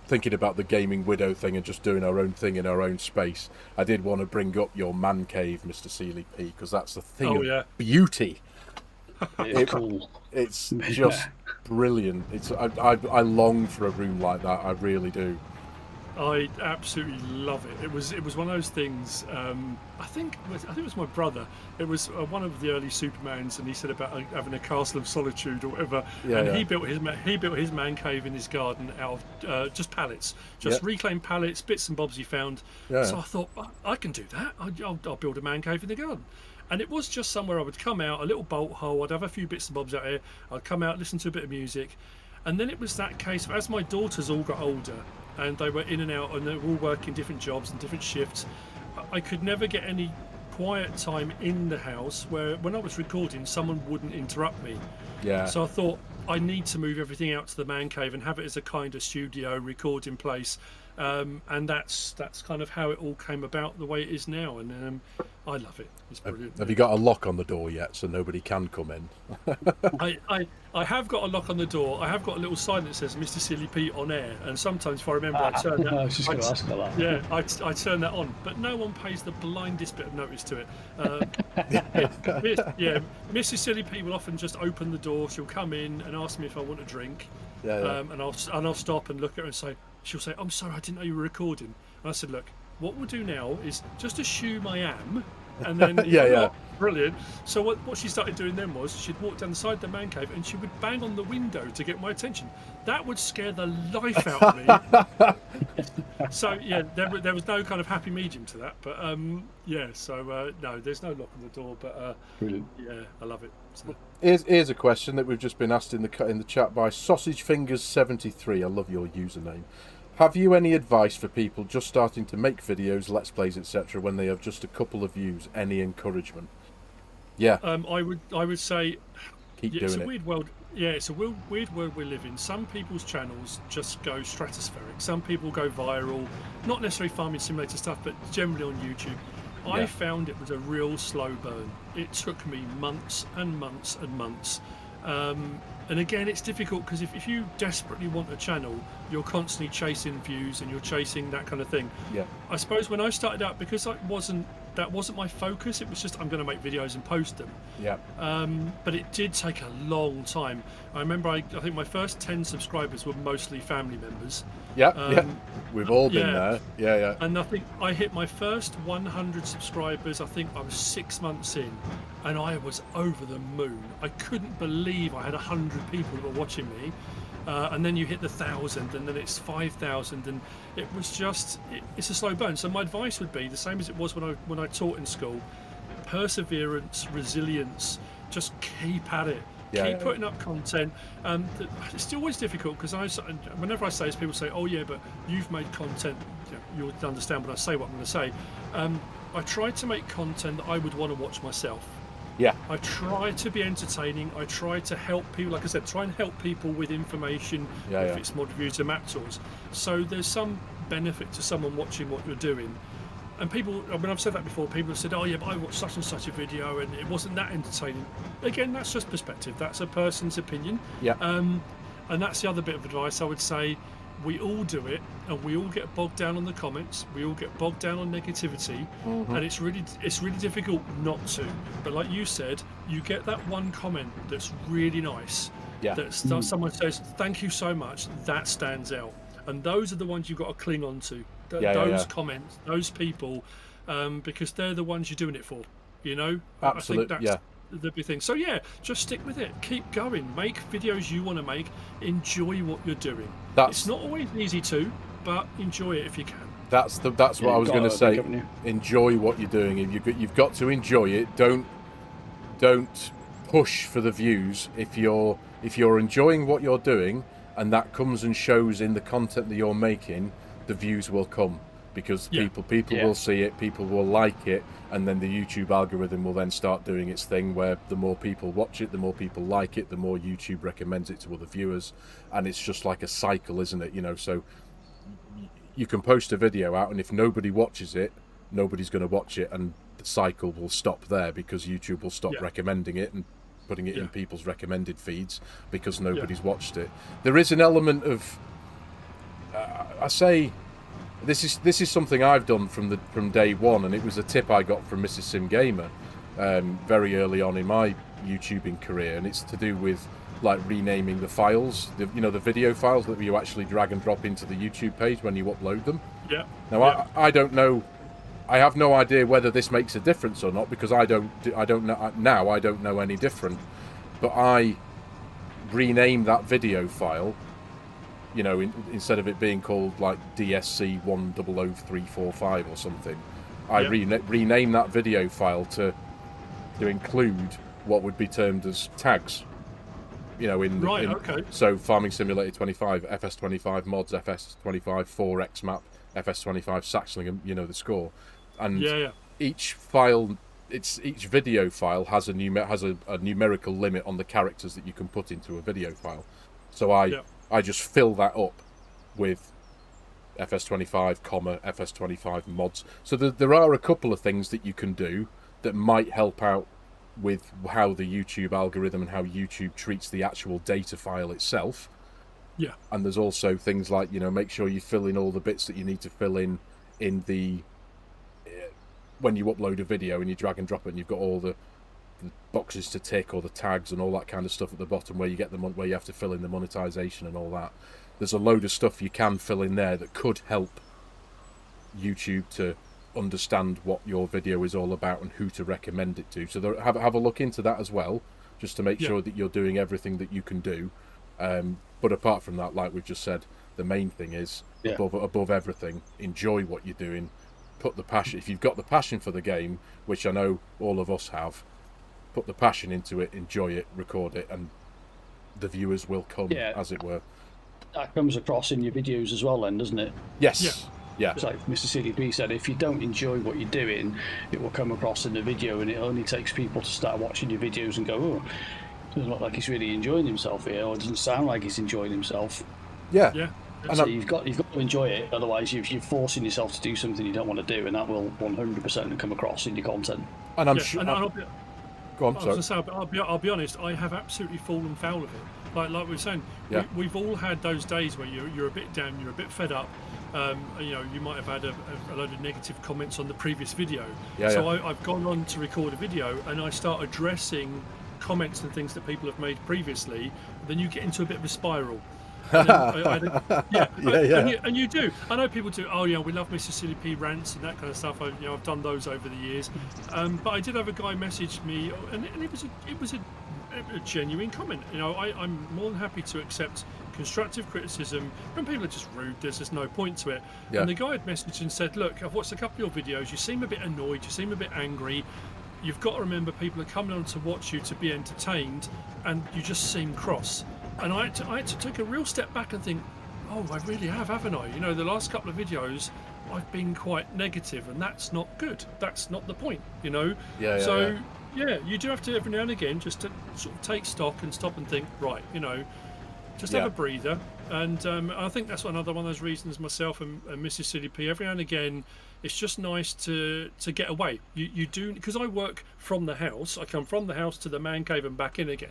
thinking about the gaming widow thing and just doing our own thing in our own space, I did want to bring up your man cave, Mr. SEALYP, because that's the thing of beauty. It's cool. It's just brilliant. I long for a room like that. I really do. I absolutely love it. It was one of those things. I think it was my brother. It was one of the early Supermans, and he said about having a castle of solitude or whatever. He built his man cave in his garden out of just pallets, reclaimed pallets, bits and bobs he found. So I thought, I can do that. I'll build a man cave in the garden. And it was just somewhere I would come out, a little bolt hole. I'd have a few bits and bobs out here. I'd come out, listen to a bit of music, and then it was that case of, as my daughters all got older, and they were in and out, and they were all working different jobs and different shifts, I could never get any quiet time in the house where, when I was recording, someone wouldn't interrupt me. So I thought, I need to move everything out to the man cave and have it as a kind of studio recording place. And that's kind of how it all came about the way it is now, and I love it. It's brilliant. Have you got a lock on the door yet, so nobody can come in? I have got a lock on the door. I have got a little sign that says Mr. SEALYP on air, and sometimes if I remember, I turn that. I was just going to ask about that. Yeah, I turn that on, but no one pays the blindest bit of notice to it. Mrs. SEALYP will often just open the door. She'll come in and ask me if I want a drink, and I'll stop and look at her and say. She'll say, I'm sorry, I didn't know you were recording. And I said, look, what we'll do now is just assume I am, and then brilliant. So what she started doing then was she'd walk down the side of the man cave and she would bang on the window to get my attention. That would scare the life out of me. So yeah, there was no kind of happy medium to that. But no, there's no lock on the door. But yeah, I love it. So. Here's a question that we've just been asked in the chat by Sausage Fingers 73. I love your username. Have you any advice for people just starting to make videos, let's plays, etc., when they have just a couple of views? Any encouragement? Yeah. I would say keep doing it's a it. weird world. Yeah, it's a weird world we live in. Some people's channels just go stratospheric. Some people go viral, not necessarily farming simulator stuff, but generally on YouTube. I found it was a real slow burn. It took me months and months and months. And again, it's difficult because if you desperately want a channel, you're constantly chasing views and you're chasing that kind of thing. Yeah. I suppose when I started out, because that wasn't my focus, it was just I'm going to make videos and post them. Yeah. But it did take a long time. I remember I think my first 10 subscribers were mostly family members. Yeah. We've all been there. Yeah. And I think I hit my first 100 subscribers. I think I was 6 months in, and I was over the moon. I couldn't believe I had 100 people that were watching me. And then you hit the 1,000, and then it's 5,000, and it was just it's a slow burn. So my advice would be the same as it was when I taught in school: perseverance, resilience. Just keep at it. Keep putting up content. It's always difficult because whenever I say this, people say, "Oh yeah, but you've made content." You'll understand when I say what I'm going to say. I try to make content that I would want to watch myself. Yeah. I try to be entertaining. I try to help people, like I said, try and help people with information, if it's mod reviews or map tours. So there's some benefit to someone watching what you're doing. And people, when I've said that before, people have said, oh yeah, but I watched such and such a video and it wasn't that entertaining. Again, that's just perspective. That's a person's opinion. Yeah. And that's the other bit of advice I would say. We all do it, and we all get bogged down on the comments. We all get bogged down on negativity, and it's really difficult not to. But like you said, you get that one comment that's really nice, Yeah. that someone says, thank you so much, that stands out. And those are the ones you've got to cling on to. Those comments, those people, because they're the ones you're doing it for, you know? Absolutely, I think that's the big thing. So yeah, just stick with it. Keep going. Make videos you want to make. Enjoy what you're doing. It's not always easy to, but enjoy it if you can. That's what I was going to say. Enjoy what you're doing. You've got to enjoy it. Don't push for the views. If you're enjoying what you're doing, and that comes and shows in the content that you're making, the views will come, because people will see it, people will like it, and then the YouTube algorithm will then start doing its thing, where the more people watch it, the more people like it, the more YouTube recommends it to other viewers, and it's just like a cycle, isn't it? You know, so you can post a video out, and if nobody watches it, nobody's going to watch it, and the cycle will stop there, because YouTube will stop recommending it and putting it in people's recommended feeds, because nobody's watched it. There is an element of I say this is something I've done from day one, and it was a tip I got from Mrs. Sim Gamer very early on in my YouTubing career, and it's to do with like renaming the files, the video files that you actually drag and drop into the YouTube page when you upload them. Now I don't know, I have no idea whether this makes a difference or not, because I don't know any different, but I rename that video file, you know, instead of it being called like DSC 100345 or something, I rename that video file to include what would be termed as tags, you know, so Farming Simulator 25, FS25 mods, FS25 4X map, FS25 Saxlingham, you know, the score, and each file, each video file has a numerical limit on the characters that you can put into a video file. So I just fill that up with FS25, FS25 mods. So there are a couple of things that you can do that might help out with how the YouTube algorithm and how YouTube treats the actual data file itself. And there's also things like, you know, make sure you fill in all the bits that you need to fill in the when you upload a video and you drag and drop it, and you've got all the boxes to tick, or the tags and all that kind of stuff at the bottom, where you get where you have to fill in the monetization and all that. There's a load of stuff you can fill in there that could help YouTube to understand what your video is all about and who to recommend it to. So have a look into that as well, just to make sure that you're doing everything that you can do. But apart from that, like we've just said, the main thing is above everything, enjoy what you're doing. Put the passion, if you've got the passion for the game, which I know all of us have, put the passion into it, enjoy it, record it, and the viewers will come, as it were. That comes across in your videos as well then, doesn't it? Yes. Yeah. It's like Mr. CDP said, if you don't enjoy what you're doing, it will come across in the video, and it only takes people to start watching your videos and go, oh, doesn't look like he's really enjoying himself here, or it doesn't sound like he's enjoying himself. And so you've got to enjoy it, otherwise you're forcing yourself to do something you don't want to do, and that will 100% come across in your content. And I'm sure. Go on, I'll be honest, I have absolutely fallen foul of it. Like we were saying, we've all had those days where you're a bit down, you're a bit fed up. You know, you might have had a load of negative comments on the previous video. I've gone on to record a video, and I start addressing comments and things that people have made previously. Then you get into a bit of a spiral. And you do. I know people do. Oh yeah, we love Mr. CDP rants and that kind of stuff. I've done those over the years. But I did have a guy message me, and it was a genuine comment. You know, I'm more than happy to accept constructive criticism. When people are just rude, there's just no point to it. And the guy had messaged and said, "Look, I've watched a couple of your videos. You seem a bit annoyed. You seem a bit angry. You've got to remember, people are coming on to watch you to be entertained, and you just seem cross." And I had to take a real step back and think, oh, I really haven't I? You know, the last couple of videos, I've been quite negative, and that's not good. That's not the point, you know? You do have to, every now and again, just to sort of take stock and stop and think, right, you know, just have a breather. And I think that's another one of those reasons myself and Mrs. CDP, every now and again, it's just nice to get away. You do, because I work from the house. I come from the house to the man cave and back in again.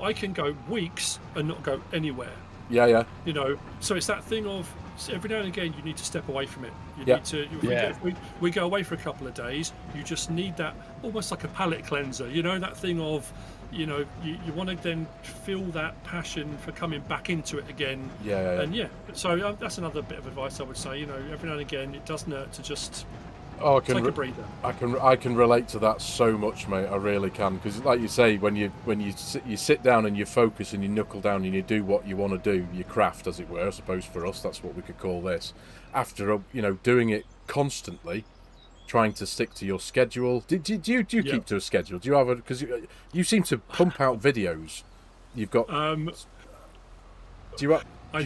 I can go weeks and not go anywhere. You know, so it's that thing of every now and again you need to step away from it. You need to. If we go away for a couple of days, you just need that, almost like a palate cleanser. You know, that thing of you know, you want to then feel that passion for coming back into it again. And so that's another bit of advice I would say. You know, every now and again, it doesn't hurt to just take a breather. I can relate to that so much, mate. I really can, because like you say, when you sit down and you focus and you knuckle down and you do what you want to do, your craft, as it were. I suppose for us, that's what we could call this. After doing it constantly, trying to stick to your schedule. Do you keep to a schedule? Do you have because you seem to pump out videos. You've got. Do you have? I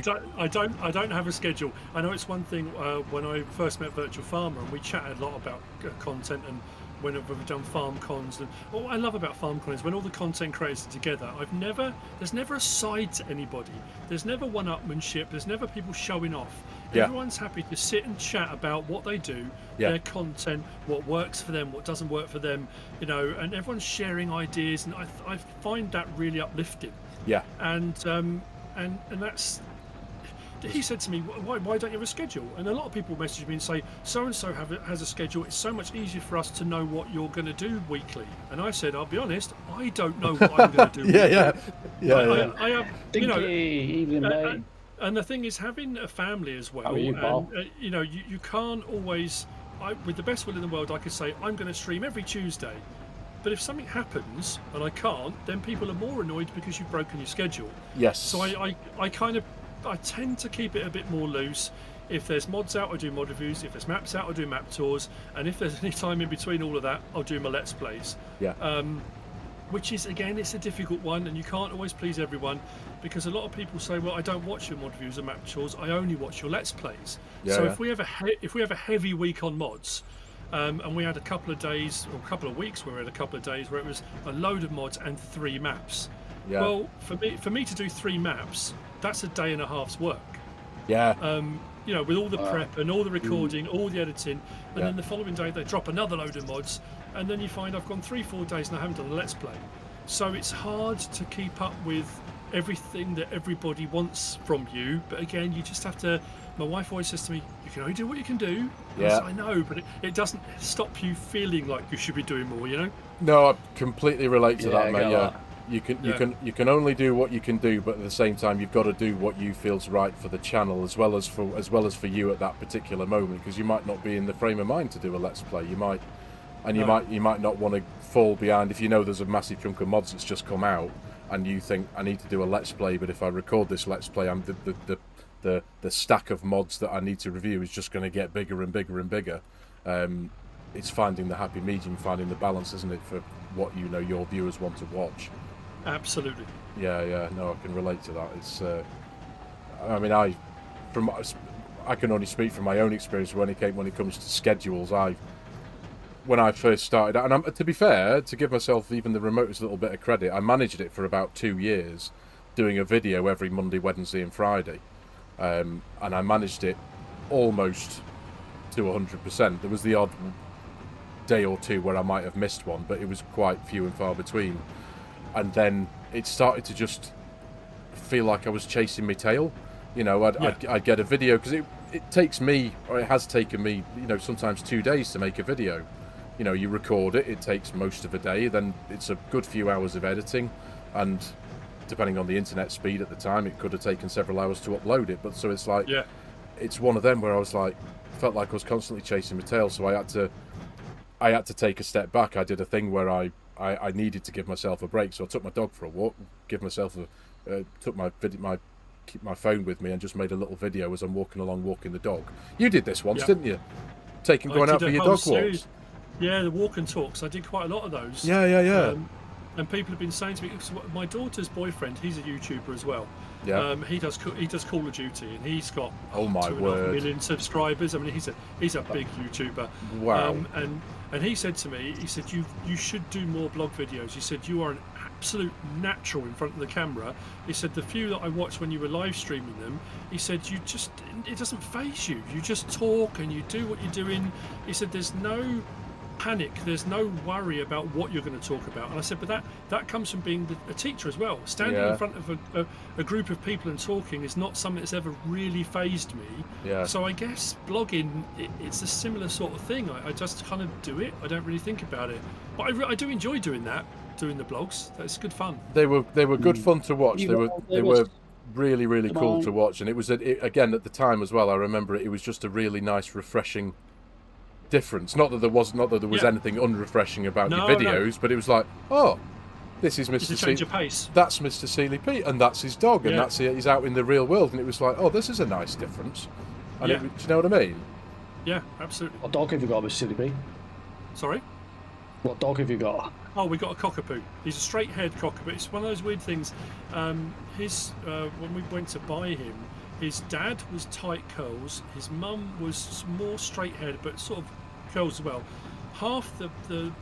don't have a schedule. I know it's one thing when I first met Virtual Farmer and we chatted a lot about content and whenever we've done farm cons. And what I love about farm cons is when all the content creators are together. There's never a side to anybody. There's never one-upmanship. There's never people showing off. Everyone's happy to sit and chat about what they do, their content, what works for them, what doesn't work for them, you know, and everyone's sharing ideas, and I find that really uplifting. And that's. He said to me, why don't you have a schedule? And a lot of people message me and say, so-and-so has a schedule. It's so much easier for us to know what you're going to do weekly. And I said, I'll be honest, I don't know what I'm going to do weekly. I have, you know, evening, mate. And the thing is, having a family as well, How are you, Paul? you know, you can't always, with the best will in the world, I could say, I'm going to stream every Tuesday. But if something happens and I can't, then people are more annoyed because you've broken your schedule. Yes. So I tend to keep it a bit more loose. If there's mods out, I do mod reviews. If there's maps out, I do map tours. And if there's any time in between all of that, I'll do my Let's Plays. Which is, again, it's a difficult one, and you can't always please everyone, because a lot of people say, well, I don't watch your mod reviews and map tours, I only watch your Let's Plays. If we have a heavy week on mods, and we had a couple of days or a couple of weeks where we had a couple of days where it was a load of mods and 3 maps. Well, for me to do 3 maps, that's a day and a half's work. You know, with all the prep and all the recording, all the editing, and then the following day they drop another load of mods, and then you find I've gone 3-4 days and I haven't done a Let's Play. So it's hard to keep up with everything that everybody wants from you. But again, you just have to. My wife always says to me, "You can only do what you can do." I know, but it doesn't stop you feeling like you should be doing more. You know? No, I completely relate to that, mate. You can only do what you can do, but at the same time, you've got to do what you feel's right for the channel, as well as for you at that particular moment, because you might not be in the frame of mind to do a Let's Play. You might not want to fall behind if you know there's a massive chunk of mods that's just come out, and you think I need to do a Let's Play, but if I record this Let's Play, the stack of mods that I need to review is just going to get bigger and bigger and bigger. It's finding the happy medium, finding the balance, isn't it, for what you know your viewers want to watch. Absolutely. No, I can relate to that. It's I mean, I can only speak from my own experience when it comes to schedules. When I first started, and to be fair, to give myself even the remotest little bit of credit, I managed it for about 2 years, doing a video every Monday, Wednesday and Friday, and I managed it almost to 100%. There was the odd day or two where I might have missed one, but it was quite few and far between. And then it started to just feel like I was chasing my tail. You know, I'd get a video, because it takes me, or it has taken me, you know, sometimes 2 days to make a video. You know, you record it takes most of a day, then it's a good few hours of editing, and depending on the internet speed at the time, it could have taken several hours to upload it. But so it's like, it's one of them where I was like, felt like I was constantly chasing my tail, so I had to take a step back. I did a thing where I needed to give myself a break, so I took my dog for a walk, took my phone with me and just made a little video as I'm walking the dog. You did this once, didn't you? Going out for your dog walks. Yeah, the walk and talks. I did quite a lot of those. Yeah. And people have been saying to me, my daughter's boyfriend, he's a YouTuber as well. He does Call of Duty, and he's got 2.5 million subscribers. I mean, he's a big YouTuber. Wow. And he said to me, he said, you should do more blog videos. He said, you are an absolute natural in front of the camera. He said, the few that I watched when you were live streaming them, he said, it doesn't faze you. You just talk and you do what you're doing. He said, there's no panic, there's no worry about what you're going to talk about. And I said, but that comes from being a teacher as well. Standing in front of a group of people and talking is not something that's ever really fazed me. So I guess blogging, it's a similar sort of thing. I just kind of do it. I don't really think about it, but I do enjoy doing that. doing the blogs. That's good fun. They were good fun to watch. They were really cool to watch, and it was again at the time as well. I remember it was just a really nice, refreshing difference. Not that there was anything unrefreshing about your videos, but it was like, oh, this is Mr. Change of pace. That's Mr. SEALYP, and that's his dog, and he's out in the real world, and it was like, oh, this is a nice difference. And do you know what I mean? Yeah, absolutely. What dog have you got, Mr. SEALYP? Sorry? What dog have you got? Oh, we got a cockapoo. He's a straight-haired cockapoo. It's one of those weird things. When we went to buy him, his dad was tight curls. His mum was more straight-haired, but sort of curls as well. Half the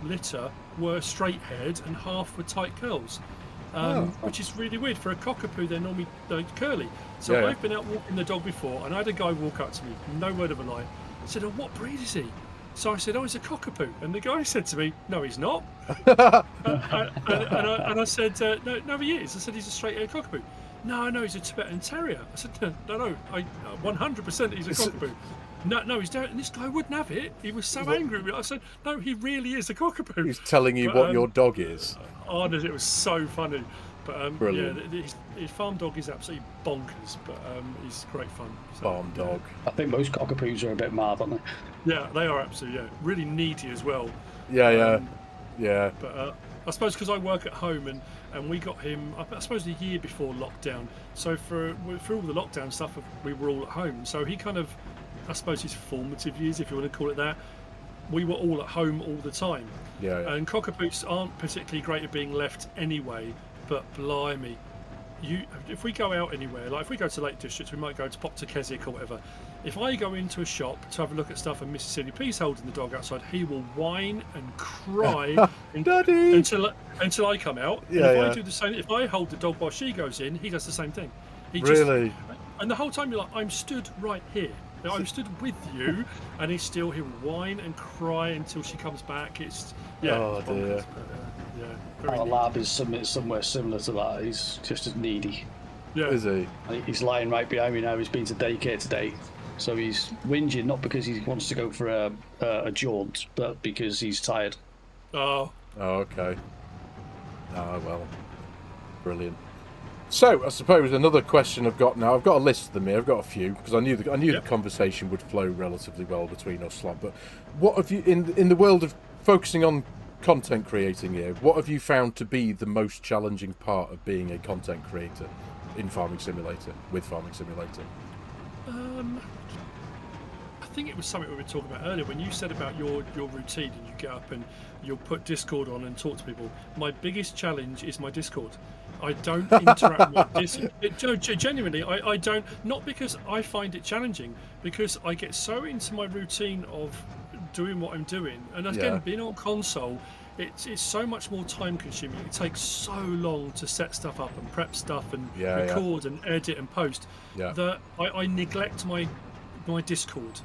litter were straight-haired, and half were tight curls. Which is really weird. For a cockapoo, they're normally curly. So I've been out walking the dog before, and I had a guy walk up to me, no word of a lie, said, "Oh, what breed is he?" So I said, "Oh, he's a cockapoo." And the guy said to me, "No, he's not." and I said, "No, he is." I said, "He's a straight-haired cockapoo." No, he's a Tibetan Terrier. I said, "No, 100% he's a cockapoo." No, he's down. And this guy wouldn't have it. He was so angry with me. I said, "No, he really is a cockapoo." He's telling you what your dog is. Oh, it was so funny. But brilliant. His farm dog is absolutely bonkers, but he's great fun. So, farm dog. I think most cockapoos are a bit mad, aren't they? Yeah, they are absolutely, really needy as well. Yeah. But I suppose because I work at home and we got him, I suppose, a year before lockdown. So for all the lockdown stuff, we were all at home. So he kind of, I suppose, his formative years, if you want to call it that, we were all at home all the time. Yeah. And cockapoos aren't particularly great at being left anyway. But blimey, if we go out anywhere, like if we go to Lake Districts, we might go to Pop to Keswick or whatever. If I go into a shop to have a look at stuff and Mrs. SEALYP's holding the dog outside, he will whine and cry until I come out. I do the same, if I hold the dog while she goes in, he does the same thing. Really? And the whole time you're like, I'm stood right here. I'm stood with you, and he'll whine and cry until she comes back. It's oh dear. Our lab is somewhere similar to that. He's just as needy. Yeah. Is he? He's lying right behind me now. He's been to daycare today, so he's whinging not because he wants to go for a jaunt, but because he's tired. Oh. Okay. Ah, well, brilliant. So I suppose another question I've got now. I've got a list of them here. I've got a few because I knew the conversation would flow relatively well between us lot. But what have you in the world of focusing on content creating here? What have you found to be the most challenging part of being a content creator in Farming Simulator with Farming Simulator? I think it was something we were talking about earlier when you said about your routine and you get up and you'll put Discord on and talk to people. My biggest challenge is my Discord. I don't interact with Discord. Genuinely, I don't. Not because I find it challenging, because I get so into my routine of doing what I'm doing. And again, being on console, it's so much more time consuming. It takes so long to set stuff up and prep stuff and record and edit and post that I neglect my Discord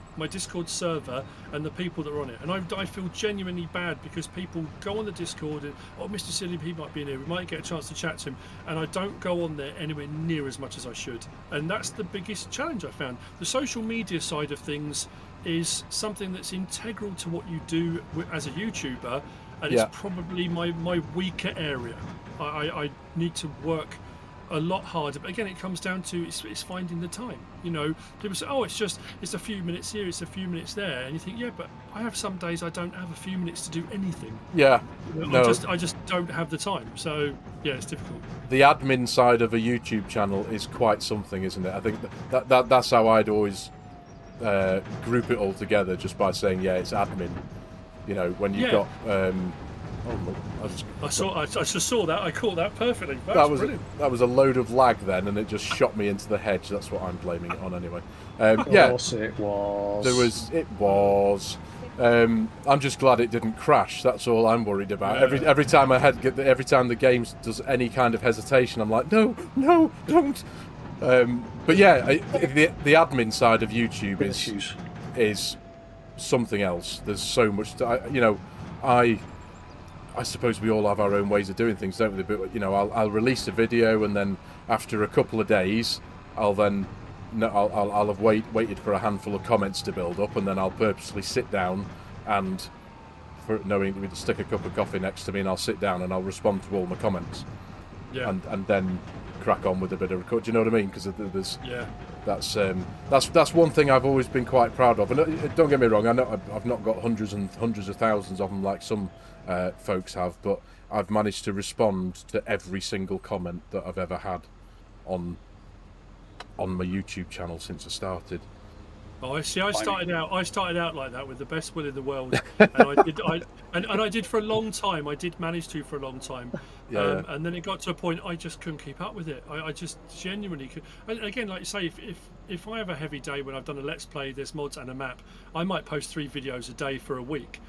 server and the people that are on it, and I feel genuinely bad because people go on the Discord and Mr. SEALYP might be in here, we might get a chance to chat to him, and I don't go on there anywhere near as much as I should, and that's the biggest challenge I found. The social media side of things is something that's integral to what you do as a YouTuber, and it's probably my weaker area. I need to work a lot harder, but again, it comes down to it's finding the time. You know, people say, it's a few minutes here, it's a few minutes there, and you think, but I have some days I don't have a few minutes to do anything. I just don't have the time. So it's difficult. The admin side of a YouTube channel is quite something, isn't it? I think that's how I'd always group it all together, just by saying it's admin. You know, when you've got I just saw that. I caught that perfectly. That was a load of lag then, and it just shot me into the hedge. That's what I'm blaming it on anyway. Of course it was. It was. I'm just glad it didn't crash. That's all I'm worried about. Every time every time the game does any kind of hesitation, I'm like, no, don't. But the admin side of YouTube is something else. There's so much. I suppose we all have our own ways of doing things, don't we? But I'll release a video, and then after a couple of days, I'll have waited for a handful of comments to build up, and then I'll purposely sit down and for knowing me to stick a cup of coffee next to me, and I'll sit down and I'll respond to all my comments. Yeah. And then crack on with a bit of record. Do you know what I mean? Because there's Yeah. that's one thing I've always been quite proud of. And don't get me wrong, I know I've not got hundreds and hundreds of thousands of them like some folks have, but I've managed to respond to every single comment that I've ever had on my YouTube channel since I started. Oh, I see. I started out like that with the best will in the world, and I did for a long time. I did manage to for a long time, and then it got to a point I just couldn't keep up with it. I just genuinely could. And again, like you say, if I have a heavy day when I've done a let's play, there's mods and a map, I might post 3 videos a day for a week.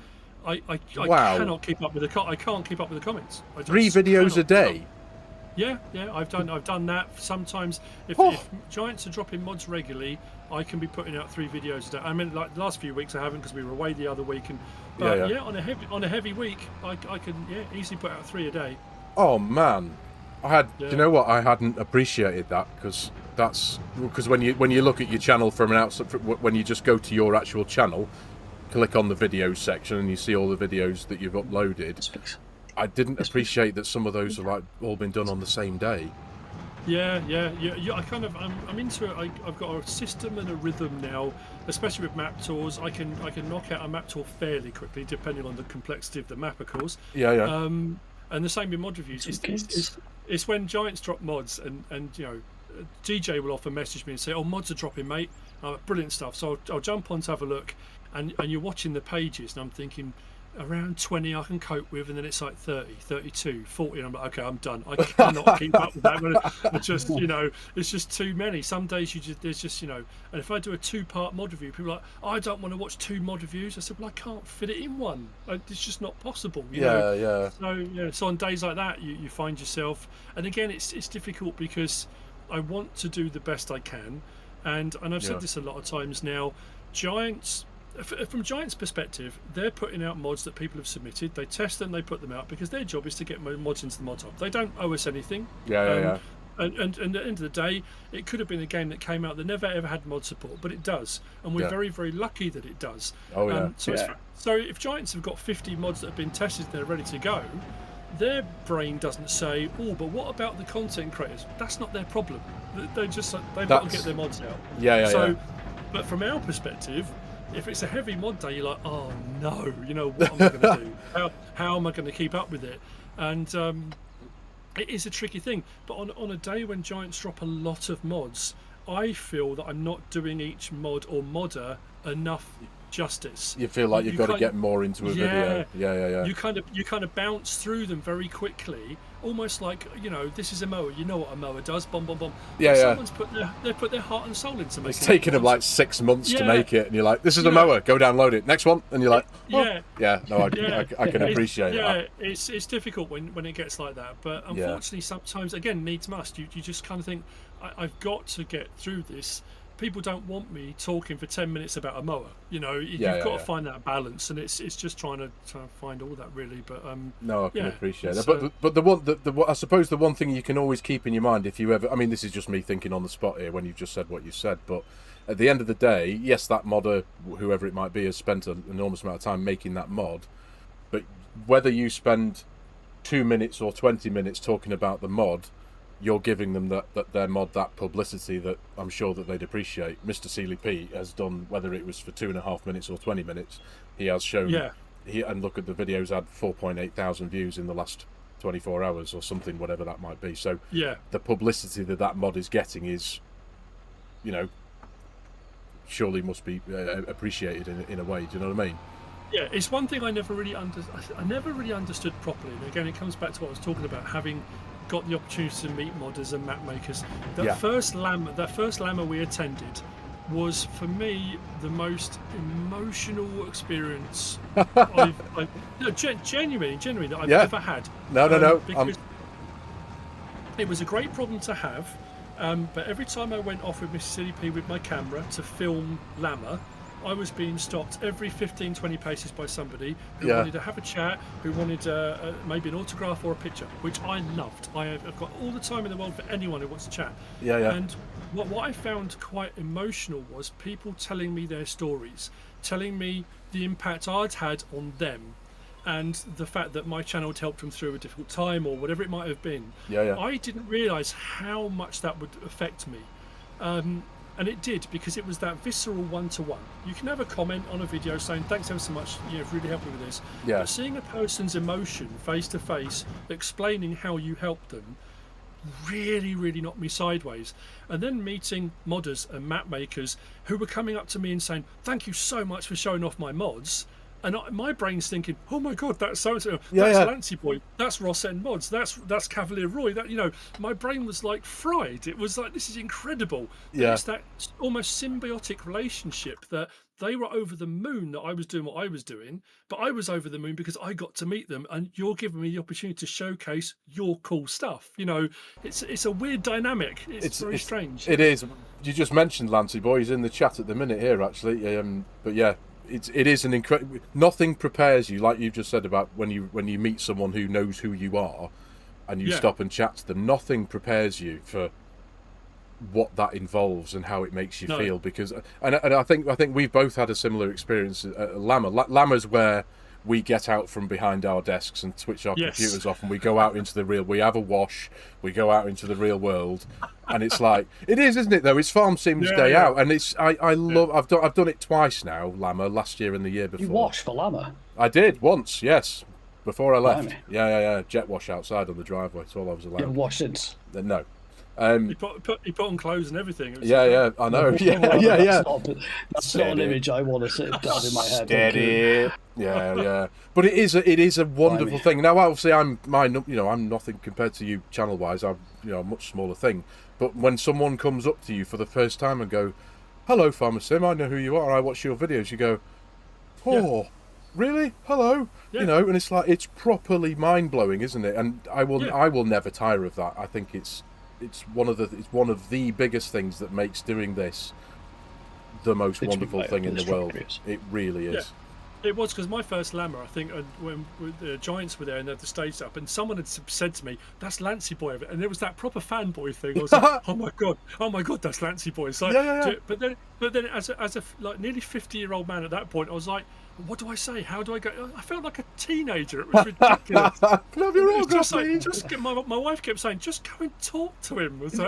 I cannot keep up with I can't keep up with the comments. 3 videos a day. Yeah, I've done that. Sometimes if Giants are dropping mods regularly, I can be putting out 3 videos a day. I mean, like the last few weeks I haven't because we were away the other week, but on a heavy week I can easily put out 3 a day. Oh man, do you know what? I hadn't appreciated that because when you look at your channel from an outside, when you just go to your actual channel, click on the videos section and you see all the videos that you've uploaded. I didn't appreciate that some of those are like all been done on the same day. Yeah. I'm into it. I've got a system and a rhythm now, especially with map tours. I can knock out a map tour fairly quickly, depending on the complexity of the map, of course. Yeah. And the same with mod reviews. It's when Giants drop mods, and DJ will often message me and say, "Oh, mods are dropping, mate." Brilliant stuff. So I'll jump on to have a look, and you're watching the pages, and I'm thinking, around 20 I can cope with, and then it's like 30, 32, 40, and I'm like, okay, I'm done. I cannot keep up with that. It's just, it's just too many. Some days there's just, and if I do a 2-part mod review, people are like, oh, I don't want to watch 2 mod reviews. I said, well, I can't fit it in one. It's just not possible. You know? So on days like that, you find yourself, and again, it's difficult because I want to do the best I can, and I've said this a lot of times now. From Giants' perspective, they're putting out mods that people have submitted. They test them, they put them out because their job is to get mods into the mod hub. They don't owe us anything. And at the end of the day, it could have been a game that came out that never ever had mod support, but it does, and we're very, very lucky that it does. So if Giants have got 50 mods that have been tested and they're ready to go, their brain doesn't say, oh, but what about the content creators? That's not their problem. They've got to get their mods out. But from our perspective, if it's a heavy mod day, you're like, oh no, what am I going to do? How am I going to keep up with it? And it is a tricky thing. But on a day when Giants drop a lot of mods, I feel that I'm not doing each mod or modder enough justice. You feel like you've got to get more into a video. Yeah. You kind of bounce through them very quickly, almost like this is a mower. You know what a mower does? Bomb. Someone's put their heart and soul into making. It's taken them like 6 months to make it, and you're like, this is a mower. Go download it. Next one, and you're like, I can appreciate that. It's difficult when it gets like that, but unfortunately, sometimes again needs must. You just kind of think, I've got to get through this. People don't want me talking for 10 minutes about a mower. You've got to find that balance, and it's just trying to find all that really. But no, I can appreciate that. But I suppose the one thing you can always keep in your mind if you ever, I mean, this is just me thinking on the spot here when you've just said what you said, but at the end of the day, yes, that modder, whoever it might be, has spent an enormous amount of time making that mod. But whether you spend 2 minutes or 20 minutes talking about the mod, you're giving them their mod that publicity that I'm sure that they'd appreciate. Mr. SEALYP has done, whether it was for 2.5 minutes or 20 minutes, he has shown. And look at the videos, had 4.8 thousand views in the last 24 hours or something, whatever that might be. So the publicity that mod is getting is, surely must be appreciated in a way. Do you know what I mean? Yeah, it's one thing I never really understood properly. And again, it comes back to what I was talking about, having got the opportunity to meet modders and map makers. That first Lama we attended was, for me, the most emotional experience genuinely that I've ever had. No. Because it was a great problem to have, but every time I went off with Mr. SEALYP with my camera to film Lama, I was being stopped every 15-20 paces by somebody who wanted to have a chat, who wanted maybe an autograph or a picture, which I loved. I've got all the time in the world for anyone who wants to chat. And what I found quite emotional was people telling me their stories, telling me the impact I'd had on them. and the fact that my channel had helped them through a difficult time or whatever it might have been, I didn't realise how much that would affect me. And it did, because it was that visceral one-to-one. You can have a comment on a video saying, thanks ever so much, you've really helped me with this. Yeah. But seeing a person's emotion face-to-face, explaining how you helped them, really, really knocked me sideways. And then meeting modders and map makers who were coming up to me and saying, thank you so much for showing off my mods. And my brain's thinking, oh my god, that's so-and-so, that's Lancy Boy, that's Ross End Mods, that's Cavalier Roy. That, you know, my brain was like fried. It was like, this is incredible. Yeah. It's that almost symbiotic relationship that they were over the moon that I was doing what I was doing, but I was over the moon because I got to meet them, and you're giving me the opportunity to showcase your cool stuff. You know, it's a weird dynamic. It's very strange. It is. You just mentioned Lancy Boy. He's in the chat at the minute here, actually. But yeah. It is an incredible. Nothing prepares you, like you just said, about when you meet someone who knows who you are, and you stop and chat to them. Nothing prepares you for what that involves and how it makes you feel. Because and I think we've both had a similar experience at Lama. Lama's where we get out from behind our desks and switch our computers off, and we go out into the real. We have a wash. We go out into the real world. And it's like, it is, isn't it, though? It's FARMERSIM's day out, and it's I love. I've done it twice now, Lama, last year and the year before. You washed for Lama? I did once, yes, before I left. Blimey. Yeah. Jet wash outside on the driveway. That's all I was allowed. You haven't washed since? No. He put on clothes and everything. It was I know. Yeah. That's not an image I want to sit down in my head. Steady. Yeah. But it is a wonderful thing. Now, obviously, I'm nothing compared to you channel wise. I'm a much smaller thing. But when someone comes up to you for the first time and go, "Hello, FARMERSIM, I know who you are. I watch your videos," you go, "Oh, really? Hello." You know, and it's like, it's properly mind blowing, isn't it? And I will never tire of that. I think it's one of the biggest things that makes doing this the most wonderful thing in the world. It really is. It was, because my first Lama, I think, when the Giants were there and they had the stage up, and someone had said to me, "That's Lancy Boy," and it was that proper fanboy thing. I was like, "Oh my god, that's Lancy Boy." It's like, but then, as a like nearly 50-year-old man at that point, I was like, what do I say? How do I go? I felt like a teenager. It was ridiculous. Can I have your autograph, my wife kept saying, just go and talk to him. So,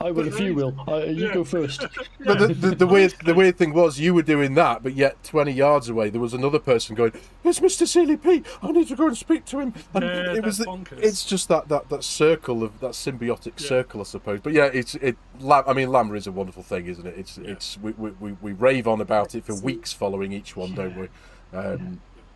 I will if you will. You go first. But the weird thing was, you were doing that, but yet 20 yards away there was another person going, "It's Mr. SEALYP. I need to go and speak to him." And it's just that circle of that symbiotic circle, I suppose. But Lama is a wonderful thing, isn't it? We rave on about it for weeks following each one, don't we?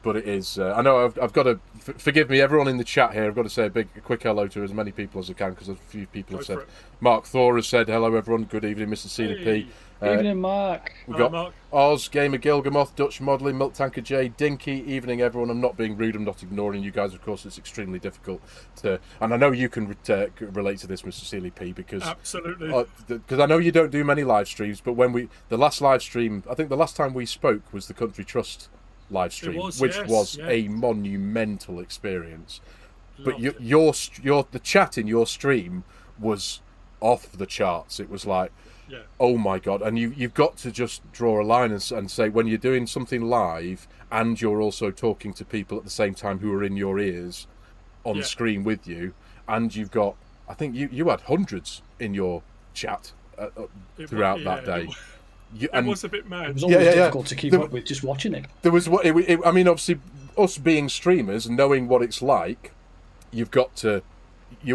But it is. I know I've got to forgive me, everyone in the chat here. I've got to say a quick hello to as many people as I can, because a few people have said. Mark Thor has said hello, everyone. Good evening, Mr. CDP. Evening, Mark. We've got Mark. Oz, Gamer Gilgamoth, Dutch Modelling, Milk Tanker J, Dinky. Evening, everyone. I'm not being rude. I'm not ignoring you guys. Of course, it's extremely difficult to, and I know you can relate to this, Mr. CLP, because absolutely, because I know you don't do many live streams. But when the last live stream, I think the last time we spoke was the Country Trust live stream, which was a monumental experience. But the chat in your stream was off the charts. It was like, oh my god. And you've got to just draw a line and say, when you're doing something live and you're also talking to people at the same time who are in your ears on screen with you, and you've got, I think you had hundreds in your chat throughout that day. It was a bit mad. It was always difficult to keep up with just watching it. There was I mean, obviously, us being streamers and knowing what it's like, you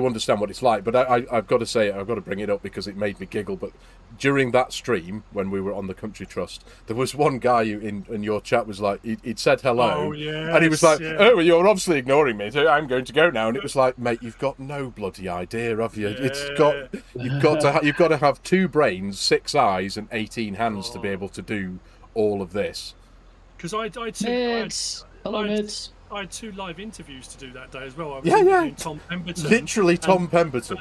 understand what it's like. But I've got to say, I've got to bring it up because it made me giggle. But during that stream, when we were on the Country Trust, there was one guy who in your chat was like, he'd said hello, and he was like, "Oh, well, you're obviously ignoring me, so I'm going to go now." And it was like, mate, you've got no bloody idea, have you? You've got to have 2 brains, 6 eyes, and 18 hands to be able to do all of this. Because I had 2 live interviews to do that day as well. I was interviewing Tom Pemberton. Literally Tom Pemberton.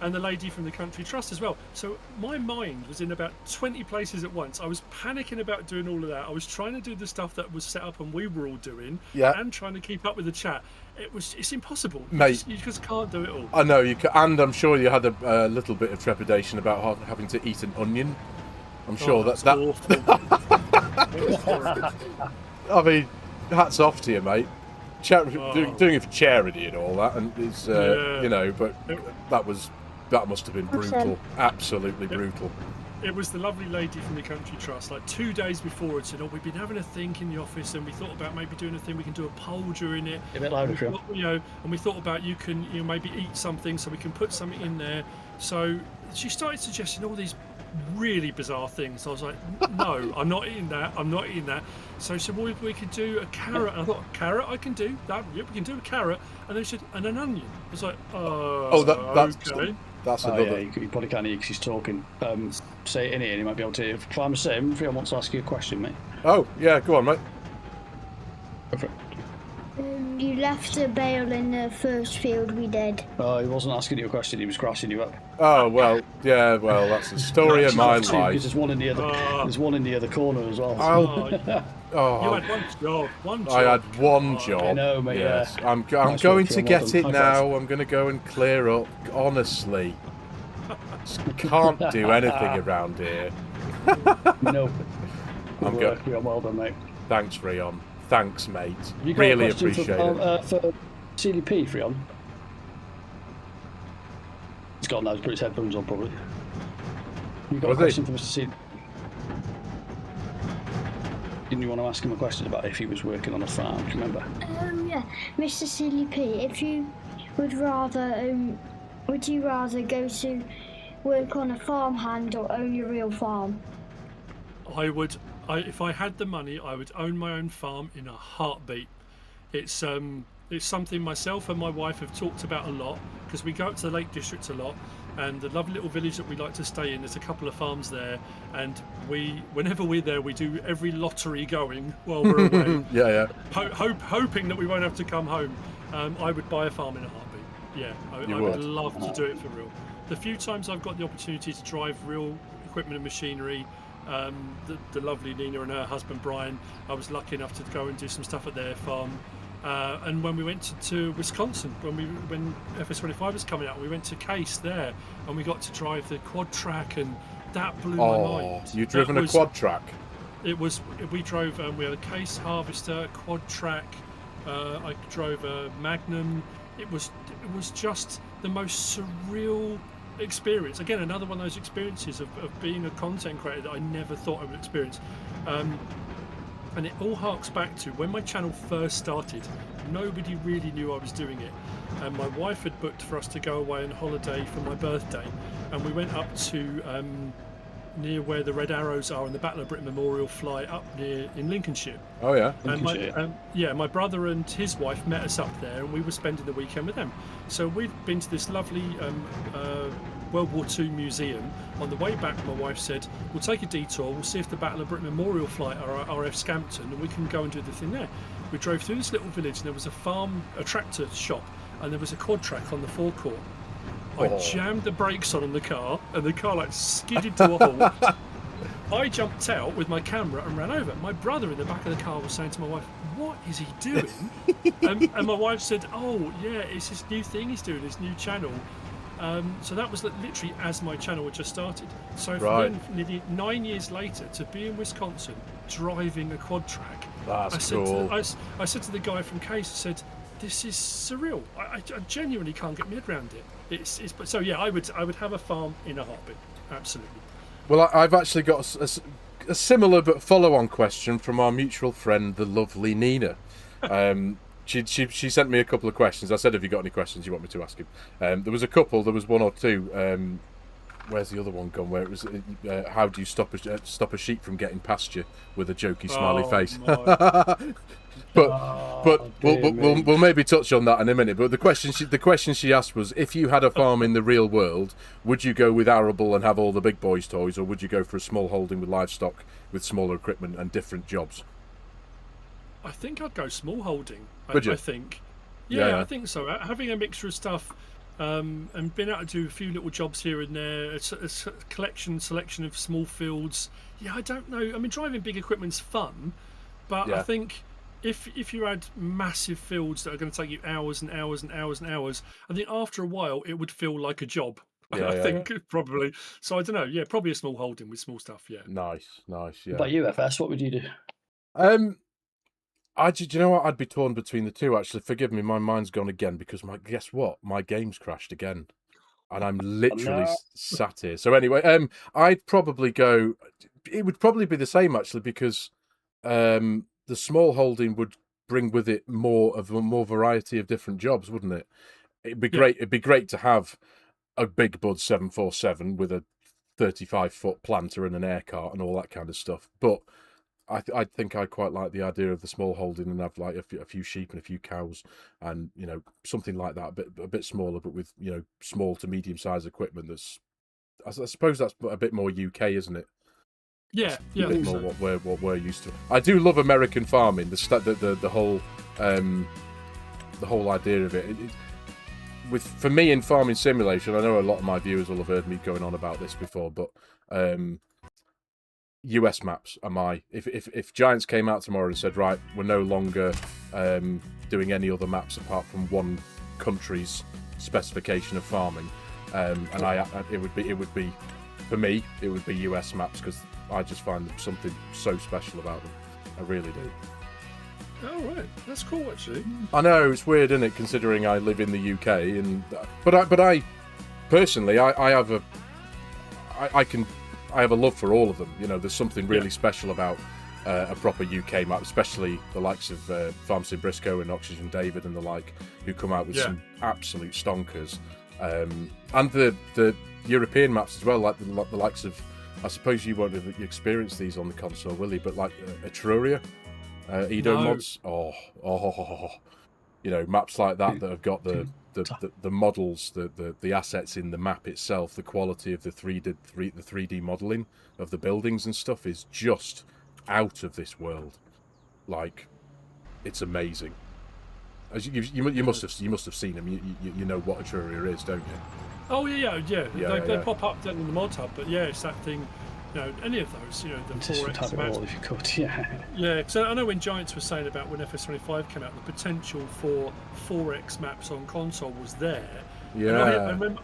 And the lady from the Country Trust as well. So my mind was in about 20 places at once. I was panicking about doing all of that. I was trying to do the stuff that was set up and we were all doing, and trying to keep up with the chat. It's impossible. Mate, you just can't do it all. I know you can, and I'm sure you had a little bit of trepidation about having to eat an onion. I'm sure that's awful. I mean, hats off to you, mate. Doing it for charity and all that, and it's you know, but that must have been brutal, absolutely brutal. It was the lovely lady from the Country Trust. Like 2 days before, it said, "Oh, we've been having a think in the office, and we thought about maybe doing a thing. We can do a poll during it. A bit louder, Phil. You know, and we thought about you can, maybe eat something, so we can put something in there." So she started suggesting all these really bizarre things. I was like, "No, I'm not eating that. I'm not eating that." So she said, "Well, we could do a carrot." And I thought, "Carrot, I can do that. Yep, we can do a carrot." And then she said, "And an onion." I was like, "That's okay." That's another. Yeah, you probably can't hear because he's talking. Say it in here, and you might be able to. FARMERSIM, Freon wants to ask you a question, mate. Oh, yeah, go on, mate. Go for it. You left a bale in the first field we did. Oh, he wasn't asking you a question, he was grassing you up. Oh, well, yeah, well, that's the story of my life. There's one in the other, there's one in the other corner as well. You had one job. I had one job. I know, mate, yes. yeah. I'm going to get it now. I'm going to go and clear up. Honestly. Can't do anything around here. No. I'm good. Well done, mate. Thanks, Freon. Thanks, mate. You got really a question appreciate it. For SEALYP, Freon? He's got now, he's put his headphones on, probably. You got a question for Mr. Sealy? Didn't you want to ask him a question about if he was working on a farm? Do you remember? Yeah, Mr. SEALYP, if you would you rather go to work on a farmhand or own your real farm? If I had the money, I would own my own farm in a heartbeat. It's something myself and my wife have talked about a lot, because we go up to the Lake District a lot, and the lovely little village that we like to stay in, there's a couple of farms there, and whenever we're there, we do every lottery going while we're away. Yeah. Hoping that we won't have to come home. I would buy a farm in a heartbeat. Yeah, I would love to do it for real. The few times I've got the opportunity to drive real equipment and machinery, the lovely Nina and her husband Brian, I was lucky enough to go and do some stuff at their farm. And when we went to Wisconsin, when FS25 was coming out, we went to Case there, and we got to drive the quad track, and that blew my mind. You've driven a quad track? We drove. We had a Case Harvester, quad track. I drove a Magnum. It was just the most surreal experience. Again, another one of those experiences of being a content creator that I never thought I would experience. And it all harks back to when my channel first started. Nobody really knew I was doing it, and my wife had booked for us to go away on holiday for my birthday, and we went up to near where the Red Arrows are and the Battle of Britain Memorial fly up near in Lincolnshire. Oh yeah. And my brother and his wife met us up there, and we were spending the weekend with them. So we'd been to this lovely World War II museum. On the way back, my wife said, "We'll take a detour, we'll see if the Battle of Britain Memorial flight are at RF Scampton, and we can go and do the thing there." We drove through this little village, and there was a tractor shop, and there was a quad track on the forecourt. I jammed the brakes on the car, and the car like skidded to a halt. I jumped out with my camera and ran over. My brother in the back of the car was saying to my wife, "What is he doing?" and my wife said, "Oh yeah, it's this new thing he's doing, this new channel." So that was literally as my channel had just started. So then, nearly 9 years later, to be in Wisconsin driving a quad track, that's cool. I said to the guy from Case, I said, "This is surreal. I genuinely can't get my head around it." So yeah, I would have a farm in a heartbeat. Absolutely. Well, I've actually got a similar but follow-on question from our mutual friend, the lovely Nina. She sent me a couple of questions. I said, "Have you got any questions you want me to ask him?" There was a couple. There was one or two. Where's the other one gone? Where it was, how do you stop a sheep from getting past you with a jokey smiley face? But we'll maybe touch on that in a minute. But the question she asked was, if you had a farm in the real world, would you go with arable and have all the big boys' toys, or would you go for a small holding with livestock, with smaller equipment and different jobs? I think I'd go small holding. Would you? I think. Yeah, I think so. Having a mixture of stuff, and being able to do a few little jobs here and there, a selection of small fields. Yeah, I don't know. I mean, driving big equipment's fun, but I think if you had massive fields that are going to take you hours and hours and hours and hours, I think after a while it would feel like a job. I think probably. So I don't know. Yeah, probably a small holding with small stuff. Yeah. Nice. Yeah. But you, FS, what would you do? Do you know what? I'd be torn between the two. Actually, forgive me, my mind's gone again because guess what? My game's crashed again, and I'm literally sat here. So anyway, I'd probably go. It would probably be the same actually because the small holding would bring with it more variety of different jobs, wouldn't it? It'd be great. It'd be great to have a big Bud 747 with a 35-foot planter and an air cart and all that kind of stuff, but I think I quite like the idea of the small holding and have like a few sheep and a few cows and something like that, a bit smaller, but with small to medium sized equipment. I suppose that's a bit more UK, isn't it? Yeah, a bit more what we're used to. I do love American farming. The whole idea of it. For me in Farming Simulation, I know a lot of my viewers will have heard me going on about this before, but US maps are if Giants came out tomorrow and said, right, we're no longer doing any other maps apart from one country's specification of farming, and it would be for me it would be US maps because I just find something so special about them. I really do. Oh right, that's cool actually. I know it's weird, isn't it, considering I live in the UK, but I personally I have a love for all of them. There's something really special about a proper UK map, especially the likes of FARMERSIM Briscoe and Oxygen David and the like, who come out with some absolute stonkers. And the European maps as well, like the likes of, I suppose you won't have experienced these on the console, will you? But like Etruria, Edo mods, maps like that have got the models, the assets in the map itself, the quality of the 3D modeling of the buildings and stuff is just out of this world. Like, it's amazing. As you must have seen them. You know what Etruria is, don't you? Oh yeah. They pop up then in the mod hub, but yeah, it's that thing. Any of those, the 4X maps. If you could, yeah. Yeah, so I know when Giants were saying about when FS25 came out, the potential for 4X maps on console was there. Yeah.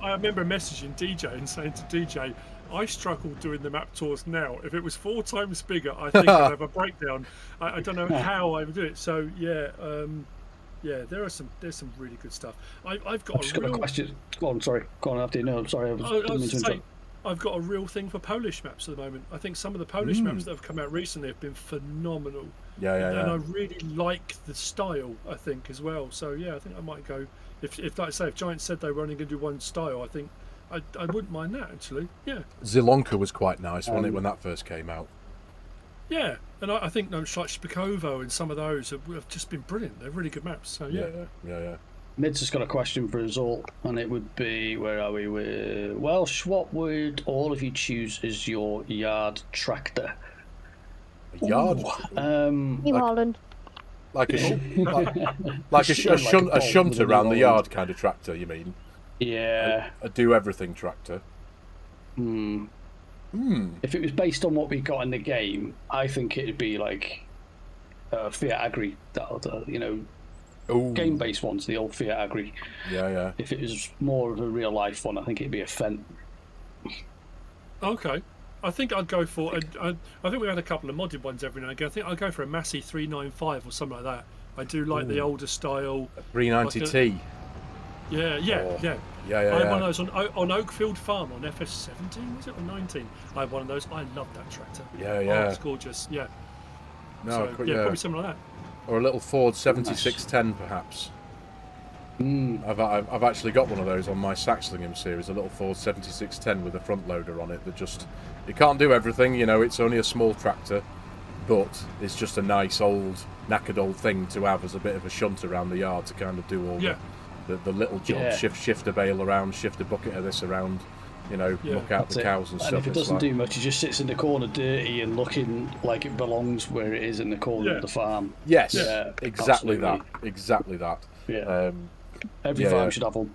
I remember messaging DJ and saying to DJ, I struggle doing the map tours now. If it was 4 times bigger, I think I'd have a breakdown. I don't know how I would do it. So yeah, there's some really good stuff. I've got a question. Go on, sorry. Go on after you. No, sorry. I've got a real thing for Polish maps at the moment. I think some of the Polish maps that have come out recently have been phenomenal. Yeah. And I really like the style, I think, as well. So yeah, I think I might go. If like I say, if Giants said they were only going to do one style, I think I wouldn't mind that actually. Yeah. Zielonka was quite nice, wasn't it, when that first came out? Yeah, and I think like Spikovo and some of those have just been brilliant. They're really good maps. So yeah. Mid's just got a question for us all, and it would be, where are we? We're Welsh. What would all of you choose as your yard tractor? A yard? New Holland. Like a shunt around the yard kind of tractor, you mean? Yeah. A do everything tractor. If it was based on what we got in the game, I think it'd be like Fiat Agri, game-based ones, the old Fiat Agri. Yeah. If it was more of a real-life one, I think it'd be a Fendt. Okay. I think I'd go for. I think we had a couple of modded ones every now and again. I think I'd go for a Massey 395 or something like that. I do like the older style. A 390T. Yeah. Yeah. I had one of those on Oakfield Farm on FS17, was it, or 19? I had one of those. I love that tractor. Yeah. Oh, it's gorgeous. Yeah. No, probably something like that. Or a little Ford 7610, perhaps. I've actually got one of those on my Saxlingham series, a little Ford 7610 with a front loader on it that just, it can't do everything, it's only a small tractor, but it's just a nice knackered old thing to have as a bit of a shunt around the yard to kind of do all the little jobs, shift a bale around, shift a bucket of this around, muck out the cows and stuff. And if it doesn't do much, it just sits in the corner dirty and looking like it belongs where it is in the corner of the farm. Yes, exactly that. Yeah. Every farm should have one.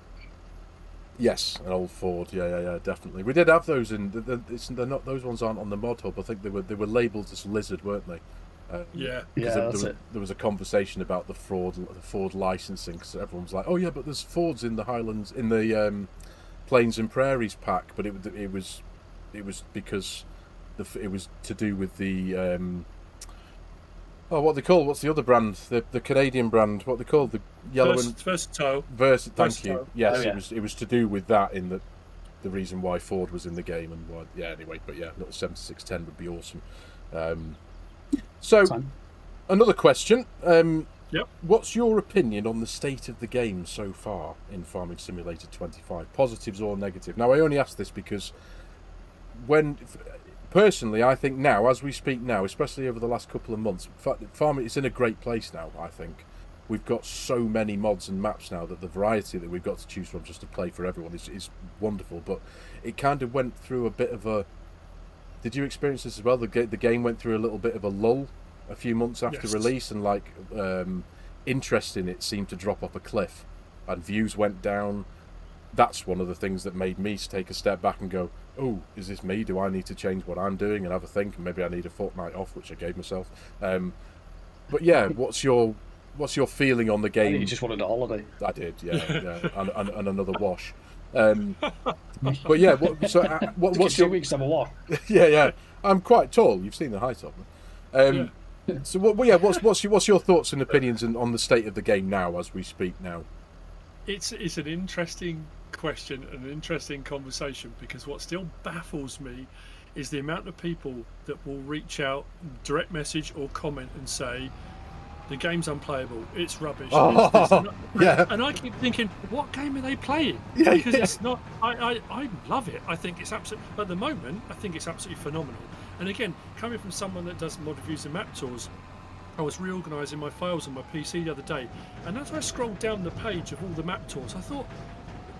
Yes, an old Ford. Yeah, definitely. We did have those in. They're not. Those ones aren't on the mod hub. I think they were labelled as Lizard, weren't they? There was a conversation about the Ford licensing, because everyone was like, "Oh yeah, but there's Fords in the Highlands, in the Plains and Prairies pack." But it was because it was to do with the Oh, what they call? What's the other brand? The Canadian brand. What they call the yellow and Versatile. Thank you. Yes, Oh, yeah. it was to do with that in the reason why Ford was in the game and why. Yeah. Anyway, but yeah, not 7610 would be awesome. So, Fine. another question. Yep. What's your opinion on the state of the game so far in Farming Simulator 25? Positives or negative? Now, I only ask this because personally, I think now, as we speak now, especially over the last couple of months, Farming it's in a great place now, I think. We've got so many mods and maps now that the variety that we've got to choose from just to play for everyone is wonderful. But it kind of went through a bit of a... Did you experience this as well? The game went through a little bit of a lull a few months after release, and like interest in it seemed to drop off a cliff, and views went down. That's one of the things that made me take a step back and go, oh, is this me? Do I need to change what I'm doing and have a think? And maybe I need a fortnight off, which I gave myself. But yeah, what's your feeling on the game? You just wanted a holiday. I did, yeah, and another wash. But yeah, what's your 2 weeks to have a walk? yeah. I'm quite tall. You've seen the height of me. So what's your thoughts and opinions on the state of the game now as we speak now? It's an interesting question and an interesting conversation, because what still baffles me is the amount of people that will reach out, direct message or comment and say the game's unplayable, it's rubbish. And I keep thinking, what game are they playing? Because it's not. I love it. I think it's absolutely, at the moment, I think it's absolutely phenomenal. And again, coming from someone that does mod reviews and map tours, I was reorganising my files on my PC the other day, and as I scrolled down the page of all the map tours, I thought,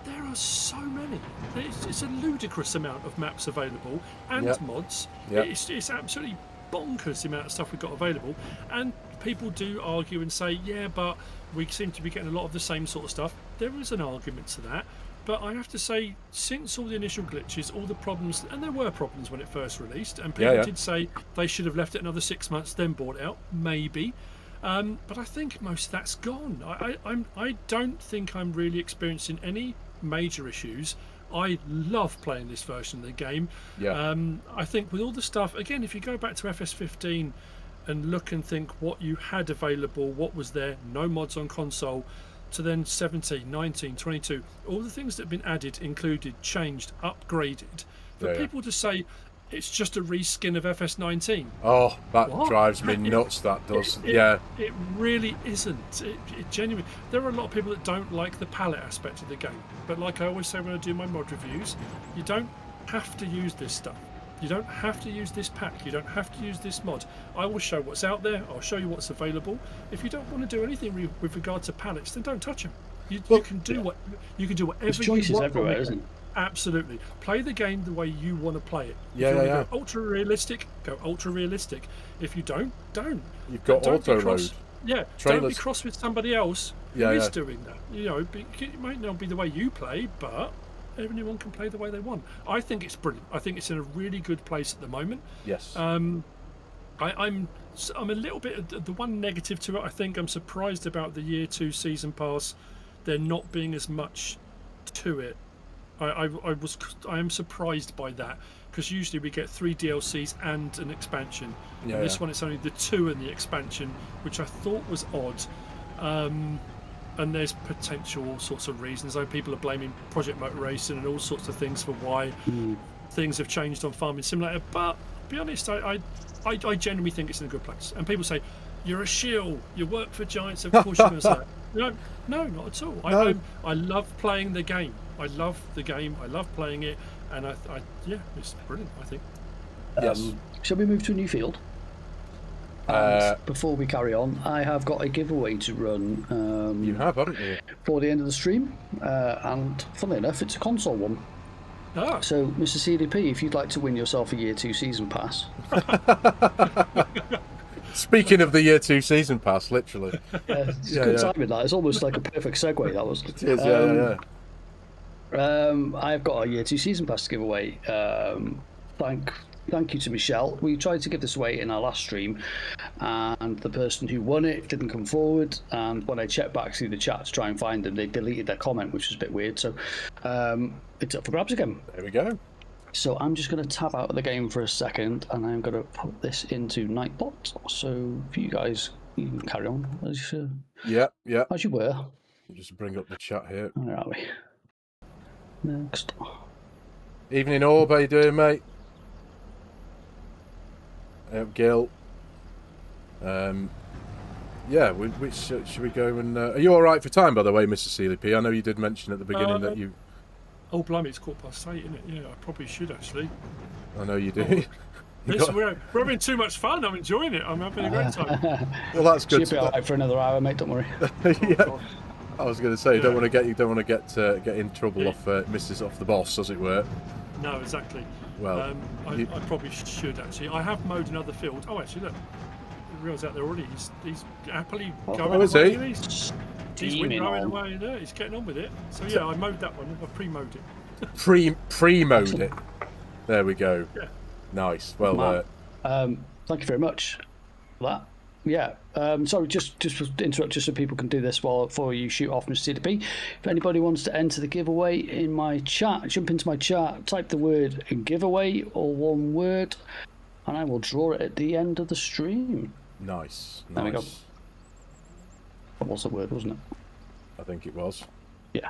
there are so many. It's a ludicrous amount of maps available and mods. It's absolutely bonkers the amount of stuff we've got available. And people do argue and say, yeah, but we seem to be getting a lot of the same sort of stuff. There is an argument to that. But I have to say, since all the initial glitches, all the problems, and there were problems when it first released, and people did say they should have left it another 6 months, then bought it out, maybe. But I think most of that's gone. I don't think I'm really experiencing any major issues. I love playing this version of the game. I think with all the stuff, again, if you go back to FS15 and look and think what you had available, what was there, no mods on console, to then 17, 19, 22, all the things that have been added, included, changed, upgraded. For people to say it's just a reskin of FS19. Oh, that drives me nuts, that does. It really isn't. It genuinely. There are a lot of people that don't like the palette aspect of the game. But like I always say when I do my mod reviews, you don't have to use this stuff. You don't have to use this pack. You don't have to use this mod. I will show what's out there. I'll show you what's available. If you don't want to do anything with regard to palettes, then don't touch them. You can do whatever you want. There's choices everywhere, isn't it? Absolutely. Play the game the way you want to play it. If you want to go ultra realistic, go ultra realistic. If you don't. You've got auto load. Yeah, Trailers. Don't be cross with somebody else who is doing that. You know, it might not be the way you play, but everyone can play the way they want. I think it's brilliant. I think it's in a really good place at the moment. Yes. I'm a little bit, the one negative to it, I think I'm surprised about the year 2 season pass, there not being as much to it. I am surprised by that, because usually we get 3 DLCs and an expansion. And this one, it's only the 2 and the expansion, which I thought was odd. And there's potential all sorts of reasons. People are blaming Project Motor Racing and all sorts of things for why things have changed on Farming Simulator. But to be honest, I genuinely think it's in a good place. And people say, you're a shill, you work for Giants, of course you're going to say that. No, not at all. I love playing the game. I love the game. I love playing it. And it's brilliant, I think. Yes. Shall we move to a new field? Before we carry on, I have got a giveaway to run. You have, haven't you? For the end of the stream, and funnily enough, it's a console one. So, Mr. CDP, if you'd like to win yourself a Year 2 Season Pass. Speaking of the Year 2 Season Pass, literally. It's good timing, that. It's almost like a perfect segue, that was. It is, I've got a Year 2 Season Pass to give away. Thank you to Michelle. We tried to give this away in our last stream, and the person who won it didn't come forward. And when I checked back through the chat to try and find them, they deleted their comment, which was a bit weird. So it's up for grabs again. There we go. So I'm just going to tab out of the game for a second, and I'm going to put this into Nightbot. So for you guys, you can carry on as Yeah. as you were. Just bring up the chat here. Where are we? Next. Evening, Orb. How you doing, mate? Gil. Yeah, should we go and... are you all right for time, by the way, Mr. SEALYP? I know you did mention at the beginning that you... Oh, blimey, it's 8:15, isn't it? Yeah, I probably should, actually. I know you do. We're having too much fun. I'm enjoying it. I'm having a great time. Well, that's good. You'll be all right for another hour, mate. Don't worry. Yeah. I was going to say, you don't want to get in trouble off off the boss, as it were. No, exactly. Well, I probably should, actually. I have mowed another field. Oh, actually, look. Reel's out there already. He's happily going is away. he? He's windrowing away there. He's getting on with it. So yeah, I mowed that one. I pre-mowed it. Pre-mowed it. There we go. Yeah. Nice. Well, thank you very much for that. Yeah. Sorry, just to interrupt, just so people can do this before you shoot off, Mr. CDP. If anybody wants to enter the giveaway in my chat, jump into my chat, type the word giveaway or one word, and I will draw it at the end of the stream. nice. There we go. That was the word, wasn't it? I think it was. Yeah.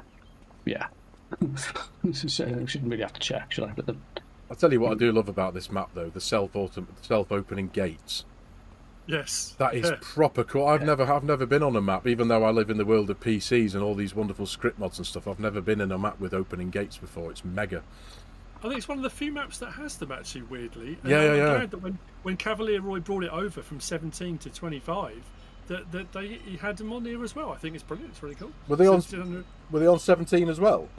I shouldn't really have to check, should I? But I'll tell you what I do love about this map, though: the self-opening gates. Yes. That is proper cool. I've never been on a map, even though I live in the world of PCs and all these wonderful script mods and stuff. I've never been in a map with opening gates before. It's mega. I think it's one of the few maps that has them, actually, weirdly. And I'm glad that when Cavalier Roy brought it over from 17 to 25, that he had them on there as well. I think it's brilliant. It's really cool. Were they on 17 as well?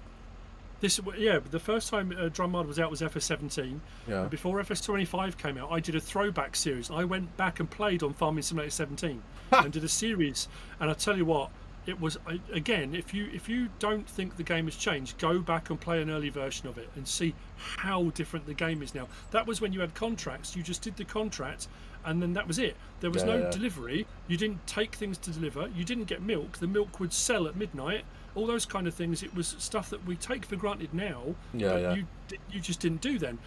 The first time Drumard was out was FS17. Yeah. And before FS25 came out, I did a throwback series. I went back and played on Farming Simulator 17 and did a series. And I tell you what, it was, again, if you don't think the game has changed, go back and play an early version of it and see how different the game is now. That was when you had contracts. You just did the contract and then that was it. There was no delivery. You didn't take things to deliver. You didn't get milk. The milk would sell at midnight. All those kind of things. It was stuff that we take for granted now, but you just didn't do then.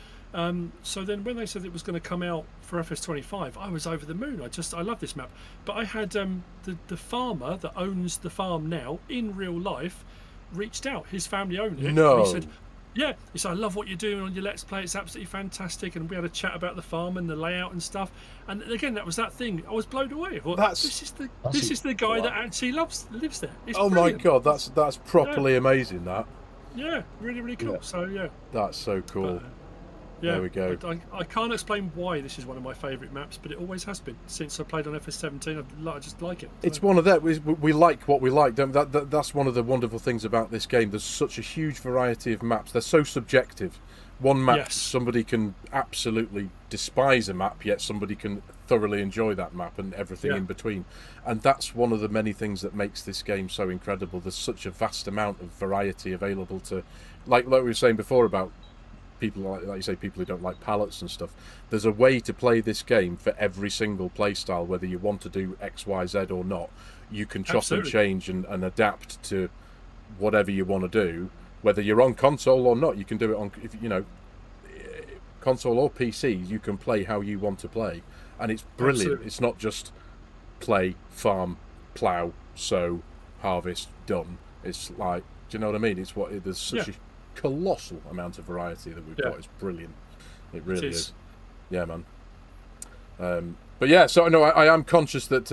So then when they said it was going to come out for FS25, I was over the moon. I love this map. But I had the farmer that owns the farm now in real life reached out. His family owned it. No. And he said, yeah, he said, I love what you're doing on your Let's Play. It's absolutely fantastic. And we had a chat about the farm and the layout and stuff. And again, that was that thing. I was blown away. I thought, this is the guy that actually lives there. It's brilliant. My God, that's properly amazing. That. Yeah, really, really cool. Yeah. So yeah. That's so cool. There we go. I can't explain why this is one of my favourite maps, but it always has been since I played on FS17. I just like it. It's one of that. We like what we like. That's one of the wonderful things about this game. There's such a huge variety of maps. They're so subjective. One map, somebody can absolutely despise a map, yet somebody can thoroughly enjoy that map and everything in between. And that's one of the many things that makes this game so incredible. There's such a vast amount of variety available to, like we were saying before about people like you say, people who don't like palettes and stuff. There's a way to play this game for every single play style, whether you want to do X, Y, Z or not. You can chop and change and adapt to whatever you want to do, whether you're on console or not. You can do it on, console or PC. You can play how you want to play, and it's brilliant. Absolutely. It's not just play, farm, plough, sow, harvest, done. It's like, do you know what I mean? It's there's such a colossal amount of variety that we've got. It's brilliant. It really is. Yeah, man. But yeah, so no, I am conscious that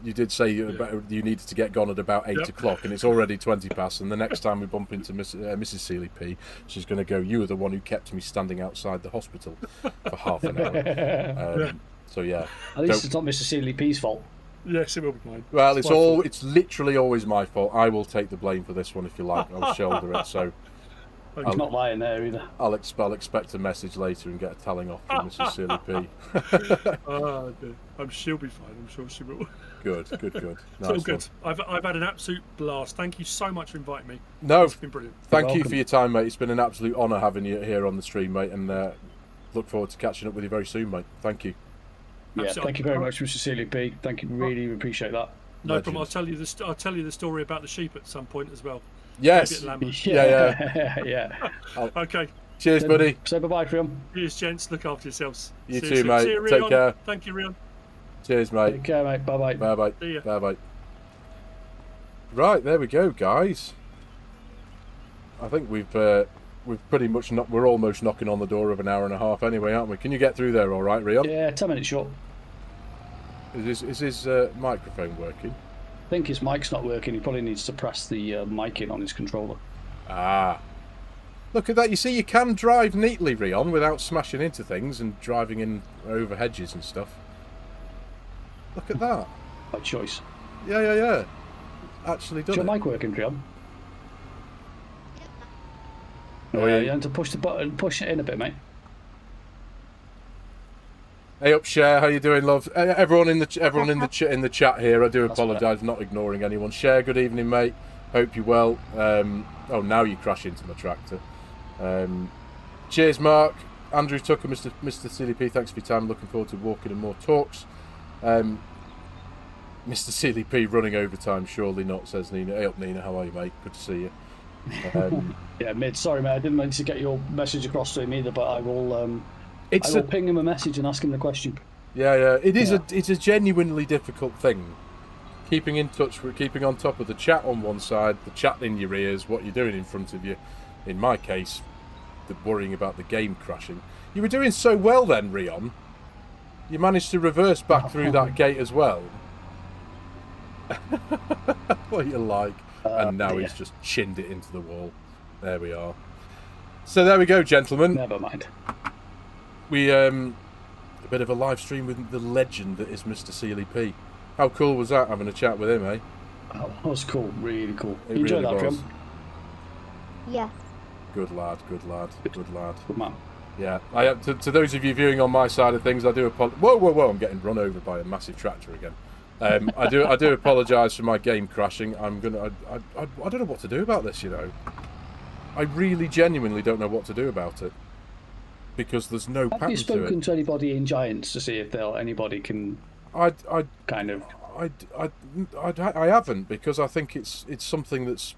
you did say you needed to get gone at about 8 o'clock, and it's already 20 past. And the next time we bump into Mrs. SEALYP, she's going to go, "You were the one who kept me standing outside the hospital for half an hour." So yeah, at least it's not Mr. SEALYP's fault. Yes, it will be mine. Well, it's literally always my fault. I will take the blame for this one if you like. I'll shoulder it. So I'm not lying there either. I'll expect a message later and get a telling off from Mrs. SEALYP. Oh, dear. She'll be fine. I'm sure she will. Good. Nice. It's all good. I've had an absolute blast. Thank you so much for inviting me. No, it's been brilliant. Thank you for your time, mate. It's been an absolute honour having you here on the stream, mate, and look forward to catching up with you very soon, mate. Thank you. Yeah, thank you very much, Mr. SEALYP. Thank you, really appreciate that. No problem. I'll tell you the story about the sheep at some point as well. Yes. Lama. Yeah. Okay. Cheers, buddy. Say bye-bye, Rion. Cheers, gents. Look after yourselves. You See too, soon. mate. See you, Take Rion. care. Thank you, Rion. Cheers, mate. Take care, mate. Bye-bye. Bye-bye. See ya. Bye-bye. Right, there we go, guys. I think we've pretty much we're almost knocking on the door of an hour and a half anyway, aren't we? Can you get through there all right, Rion? Yeah, 10 minutes short. Is his microphone working? I think his mic's not working. He probably needs to press the mic in on his controller. Ah. Look at that. You see, you can drive neatly, Rion, without smashing into things and driving in over hedges and stuff. Look at that. By choice. Yeah. Actually done Is your it. mic working, Rion? Oh, yeah. You have to push the button, push it in a bit, mate. Hey up, Share. How you doing, love? Everyone in the chat here. I do apologise for not ignoring anyone. Share. Good evening, mate. Hope you're well. Oh, now you crash into my tractor. Cheers, Mark. Andrew Tucker, Mr. CLP. Thanks for your time. Looking forward to walking and more talks. Mr. CLP running overtime. Surely not, says Nina. Hey up, Nina. How are you, mate? Good to see you. Yeah, mid. Sorry, mate. I didn't mean to get your message across to him either, but I will. It's I will ping him a message and ask him the question. Yeah. It's a genuinely difficult thing. Keeping in touch, keeping on top of the chat on one side, the chat in your ears, what you're doing in front of you. In my case, the worrying about the game crashing. You were doing so well then, Rion. You managed to reverse back through that gate as well. What you like. And now he's just chinned it into the wall. There we are. So there we go, gentlemen. Never mind. We a bit of a live stream with the legend that is Mr. CLP. How cool was that, having a chat with him, eh? Oh, that was cool. Really cool. It Enjoy really that, was. Rion? Yeah. Good lad. Good lad. Good man. Yeah. To those of you viewing on my side of things, I do apologize. Whoa! I'm getting run over by a massive tractor again. I do apologise for my game crashing. I don't know what to do about this, you know. I really genuinely don't know what to do about it. Because there's no pattern to it. Have you spoken to anybody in Giants to see if anybody can I haven't, because I think it's something that's,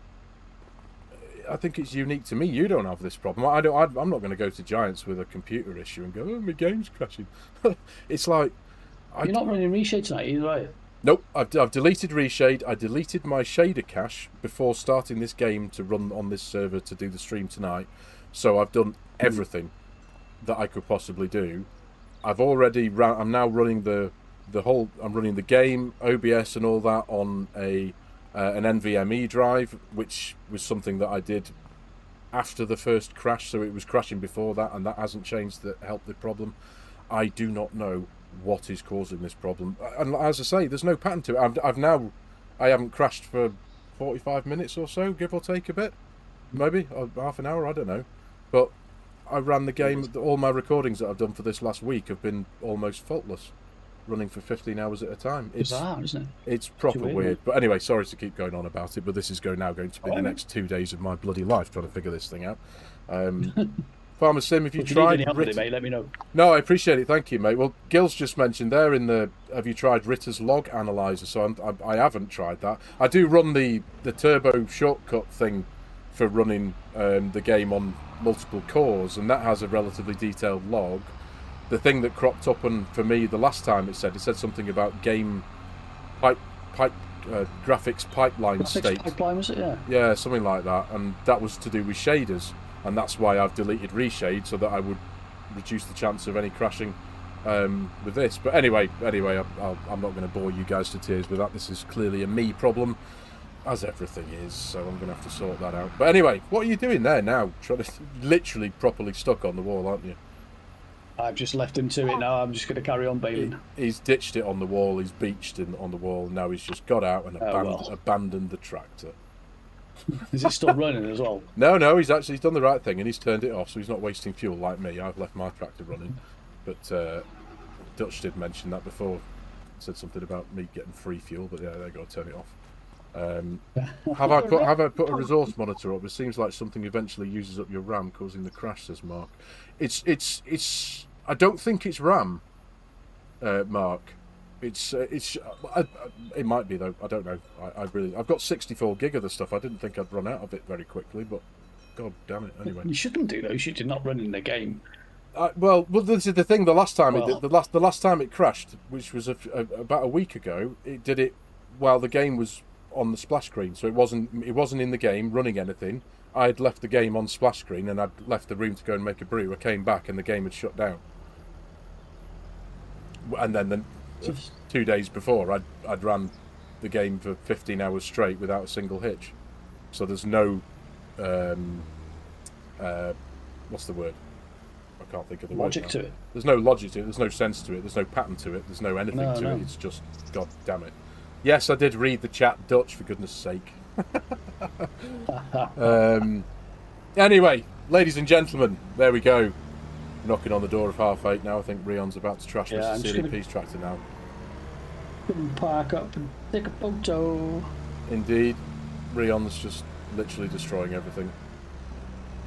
I think it's unique to me. You don't have this problem. I'm not going to go to Giants with a computer issue and go, oh, my game's crashing. It's like, You're not running reshade tonight either, are you? Nope, I've deleted reshade. I deleted my shader cache before starting this game to run on this server to do the stream tonight. So I've done everything that I could possibly do. I'm now running I'm running the game, OBS and all that on an NVMe drive, which was something that I did after the first crash, so it was crashing before that, and that hasn't changed to help the problem. I do not know what is causing this problem, and as I say, there's no pattern to it. I haven't crashed for 45 minutes or so, give or take a bit, maybe half an hour, I don't know, but I ran the game. All my recordings that I've done for this last week have been almost faultless, running for 15 hours at a time. It's bizarre, isn't it? It's proper weird. But anyway, sorry to keep going on about it, but this is now going to be the next 2 days of my bloody life trying to figure this thing out. FARMERSIM, if you tried... If you need any help with it, mate, let me know. No, I appreciate it. Thank you, mate. Well, Gil's just mentioned there have you tried Ritter's log analyzer? So I haven't tried that. I do run the turbo shortcut thing for running the game on multiple cores, and that has a relatively detailed log. The thing that cropped up for me the last time it said something about game graphics pipeline state. Pipeline, was it? Yeah, something like that, and that was to do with shaders, and that's why I've deleted reshade, so that I would reduce the chance of any crashing with this. But anyway, I'm not going to bore you guys to tears with that. This is clearly a me problem, as everything is, so I'm going to have to sort that out. But anyway, what are you doing there now? Literally properly stuck on the wall, aren't you? I've just left him to it now. I'm just going to carry on bailing. He's ditched it on the wall. He's beached on the wall. Now he's just got out and abandoned the tractor. Is it still running as well? No, he's done the right thing and he's turned it off, so he's not wasting fuel like me. I've left my tractor running. But Dutch did mention that before. Said something about me getting free fuel, but yeah, there you go, turn it off. Have I put a resource monitor up? It seems like something eventually uses up your RAM, causing the crash, says Mark. It's I don't think it's RAM, Mark. It might be though. I don't know. I've got 64 gig of the stuff. I didn't think I'd run out of it very quickly, but God damn it. Anyway. You shouldn't do though. You should not run in the game. Well, this is the thing. The last time Well, the last time it crashed, which was about a week ago, it did it while the game was on the splash screen. So it wasn't in the game running anything. I'd left the game on splash screen and I'd left the room to go and make a brew. I came back and the game had shut down. And then 2 days before, I'd ran the game for 15 hours straight without a single hitch. So there's no what's the word? I can't think of the logic word to now. it. There's no logic to it. There's no sense to it. There's no pattern to it. There's no anything to it. It's just, God damn it. Yes, I did read the chat Dutch, for goodness sake. Anyway, ladies and gentlemen, there we go. Knocking on the door of 8:30 now. I think Rion's about to trash Mr. CORSAIR's tractor now. Park up and take a photo. Indeed. Rion's just literally destroying everything.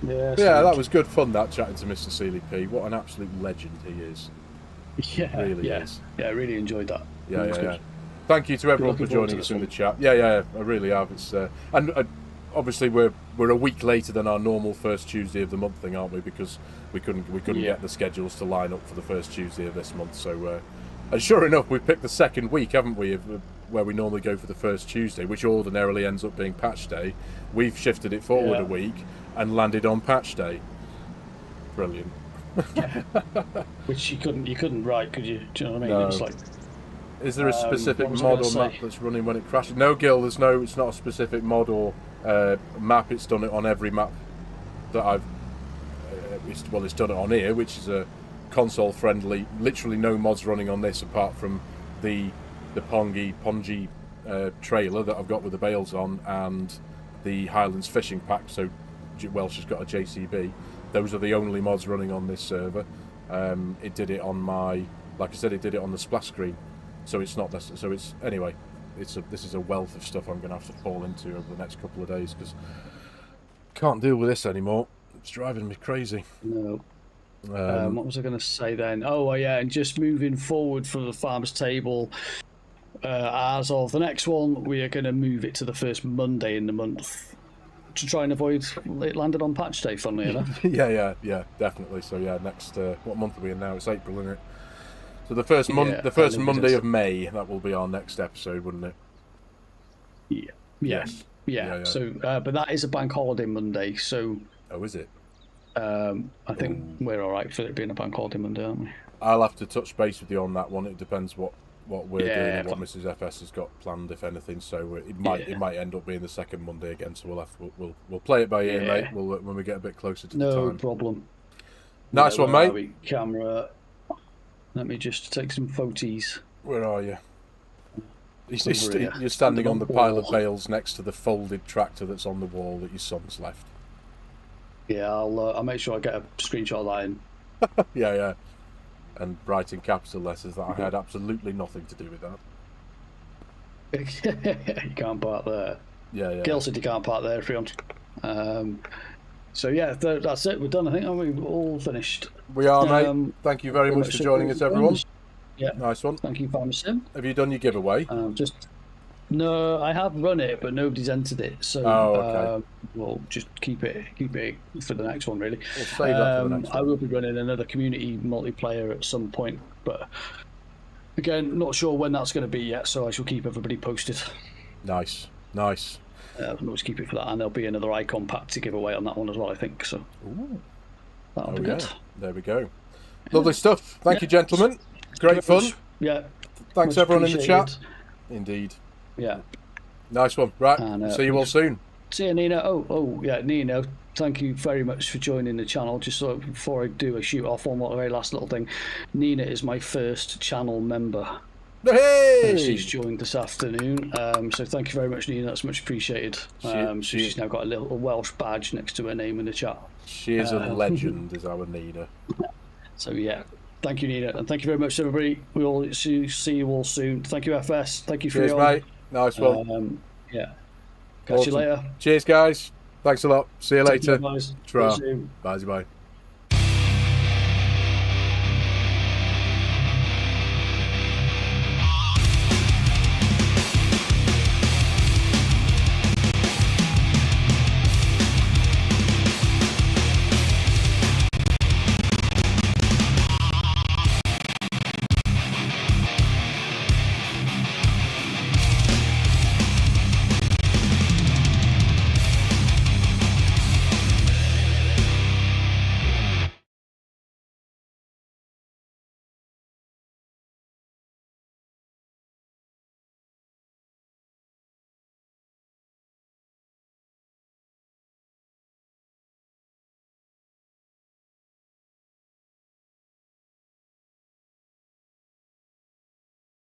Yeah, that was good fun, that, chatting to Mr. SEALYP. What an absolute legend he is. Yeah, Really is. Yeah, I really enjoyed that. Yeah. Thank you to everyone for joining us in the chat. Yeah, I really have. It's and obviously we're a week later than our normal first Tuesday of the month thing, aren't we? Because we couldn't get the schedules to line up for the first Tuesday of this month. So, and sure enough, we picked the second week, haven't we? Where we normally go for the first Tuesday, which ordinarily ends up being patch day. We've shifted it forward a week and landed on patch day. Brilliant. Yeah. Which you couldn't write, could you? Do you know what I mean? No. It was like, is there a specific mod or map that's running when it crashes? No, Gil, it's not a specific mod or map. It's done it on every map that I've it's done it on here, which is a console friendly, literally no mods running on this apart from the Pongy trailer that I've got with the bales on and the Highlands fishing pack. So Welsh has got a JCB. Those are the only mods running on this server. It did it on like I said, it did it on the splash screen. So it's not this. So it's anyway. This is a wealth of stuff I'm going to have to fall into over the next couple of days because I can't deal with this anymore. It's driving me crazy. No. What was I going to say then? Oh, well, yeah, and just moving forward for the farmers table. As of the next one, we are going to move it to the first Monday in the month to try and avoid it landed on patch day. Funnily enough. yeah, definitely. So yeah, next what month are we in now? It's April, isn't it? So the first Monday of May, that will be our next episode, wouldn't it? Yeah. Yes. Yeah. So, but that is a bank holiday Monday. So. Oh, is it? I think we're all right for it being a bank holiday Monday, aren't we? I'll have to touch base with you on that one. It depends what we're doing and what Mrs. FS has got planned, if anything. So it might end up being the second Monday again. So we'll play it by ear, mate. When we get a bit closer to the time. No problem. Nice one, mate. Camera. Let me just take some photos. Where are you? You're standing on the pile of bales next to the folded tractor that's on the wall that your son's left. Yeah, I'll make sure I get a screenshot of that in. Yeah. And write in capital letters that I had absolutely nothing to do with that. You can't park there. Yeah. Gail said you can't park there if you're on. So yeah, that's it. We're done. I think we're all finished. We are, mate. Thank you very much for joining us, everyone. Yeah, nice one. Thank you, FARMERSIM. Have you done your giveaway? No, I have run it, but nobody's entered it. So okay. We'll just keep it for the next one, really. We'll save that for the next one. I will be running another community multiplayer at some point, but again, not sure when that's going to be yet. So I shall keep everybody posted. Nice. I'll always keep it for that, and there'll be another icon pack to give away on that one as well, I think. So that'll be good. There we go. Lovely stuff. Thank you, gentlemen. Great fun. Yeah. Thanks everyone in the chat. Indeed. Yeah. Nice one. Right. And, see you all soon. See you, Nina. Oh, yeah, Nina. Thank you very much for joining the channel. Just so before I do a shoot off on the very last little thing, Nina is my first channel member. Hey! She's joined this afternoon. So thank you very much, Nina. That's much appreciated. She's now got a little Welsh badge next to her name in the chat. She is a legend, is our Nina. So yeah. Thank you, Nina, and thank you very much, everybody. We will see you all soon. Thank you, FS. Thank you for your mate. Nice one. Yeah. Catch you later. Cheers, guys. Thanks a lot. See you later. Bye. Bye.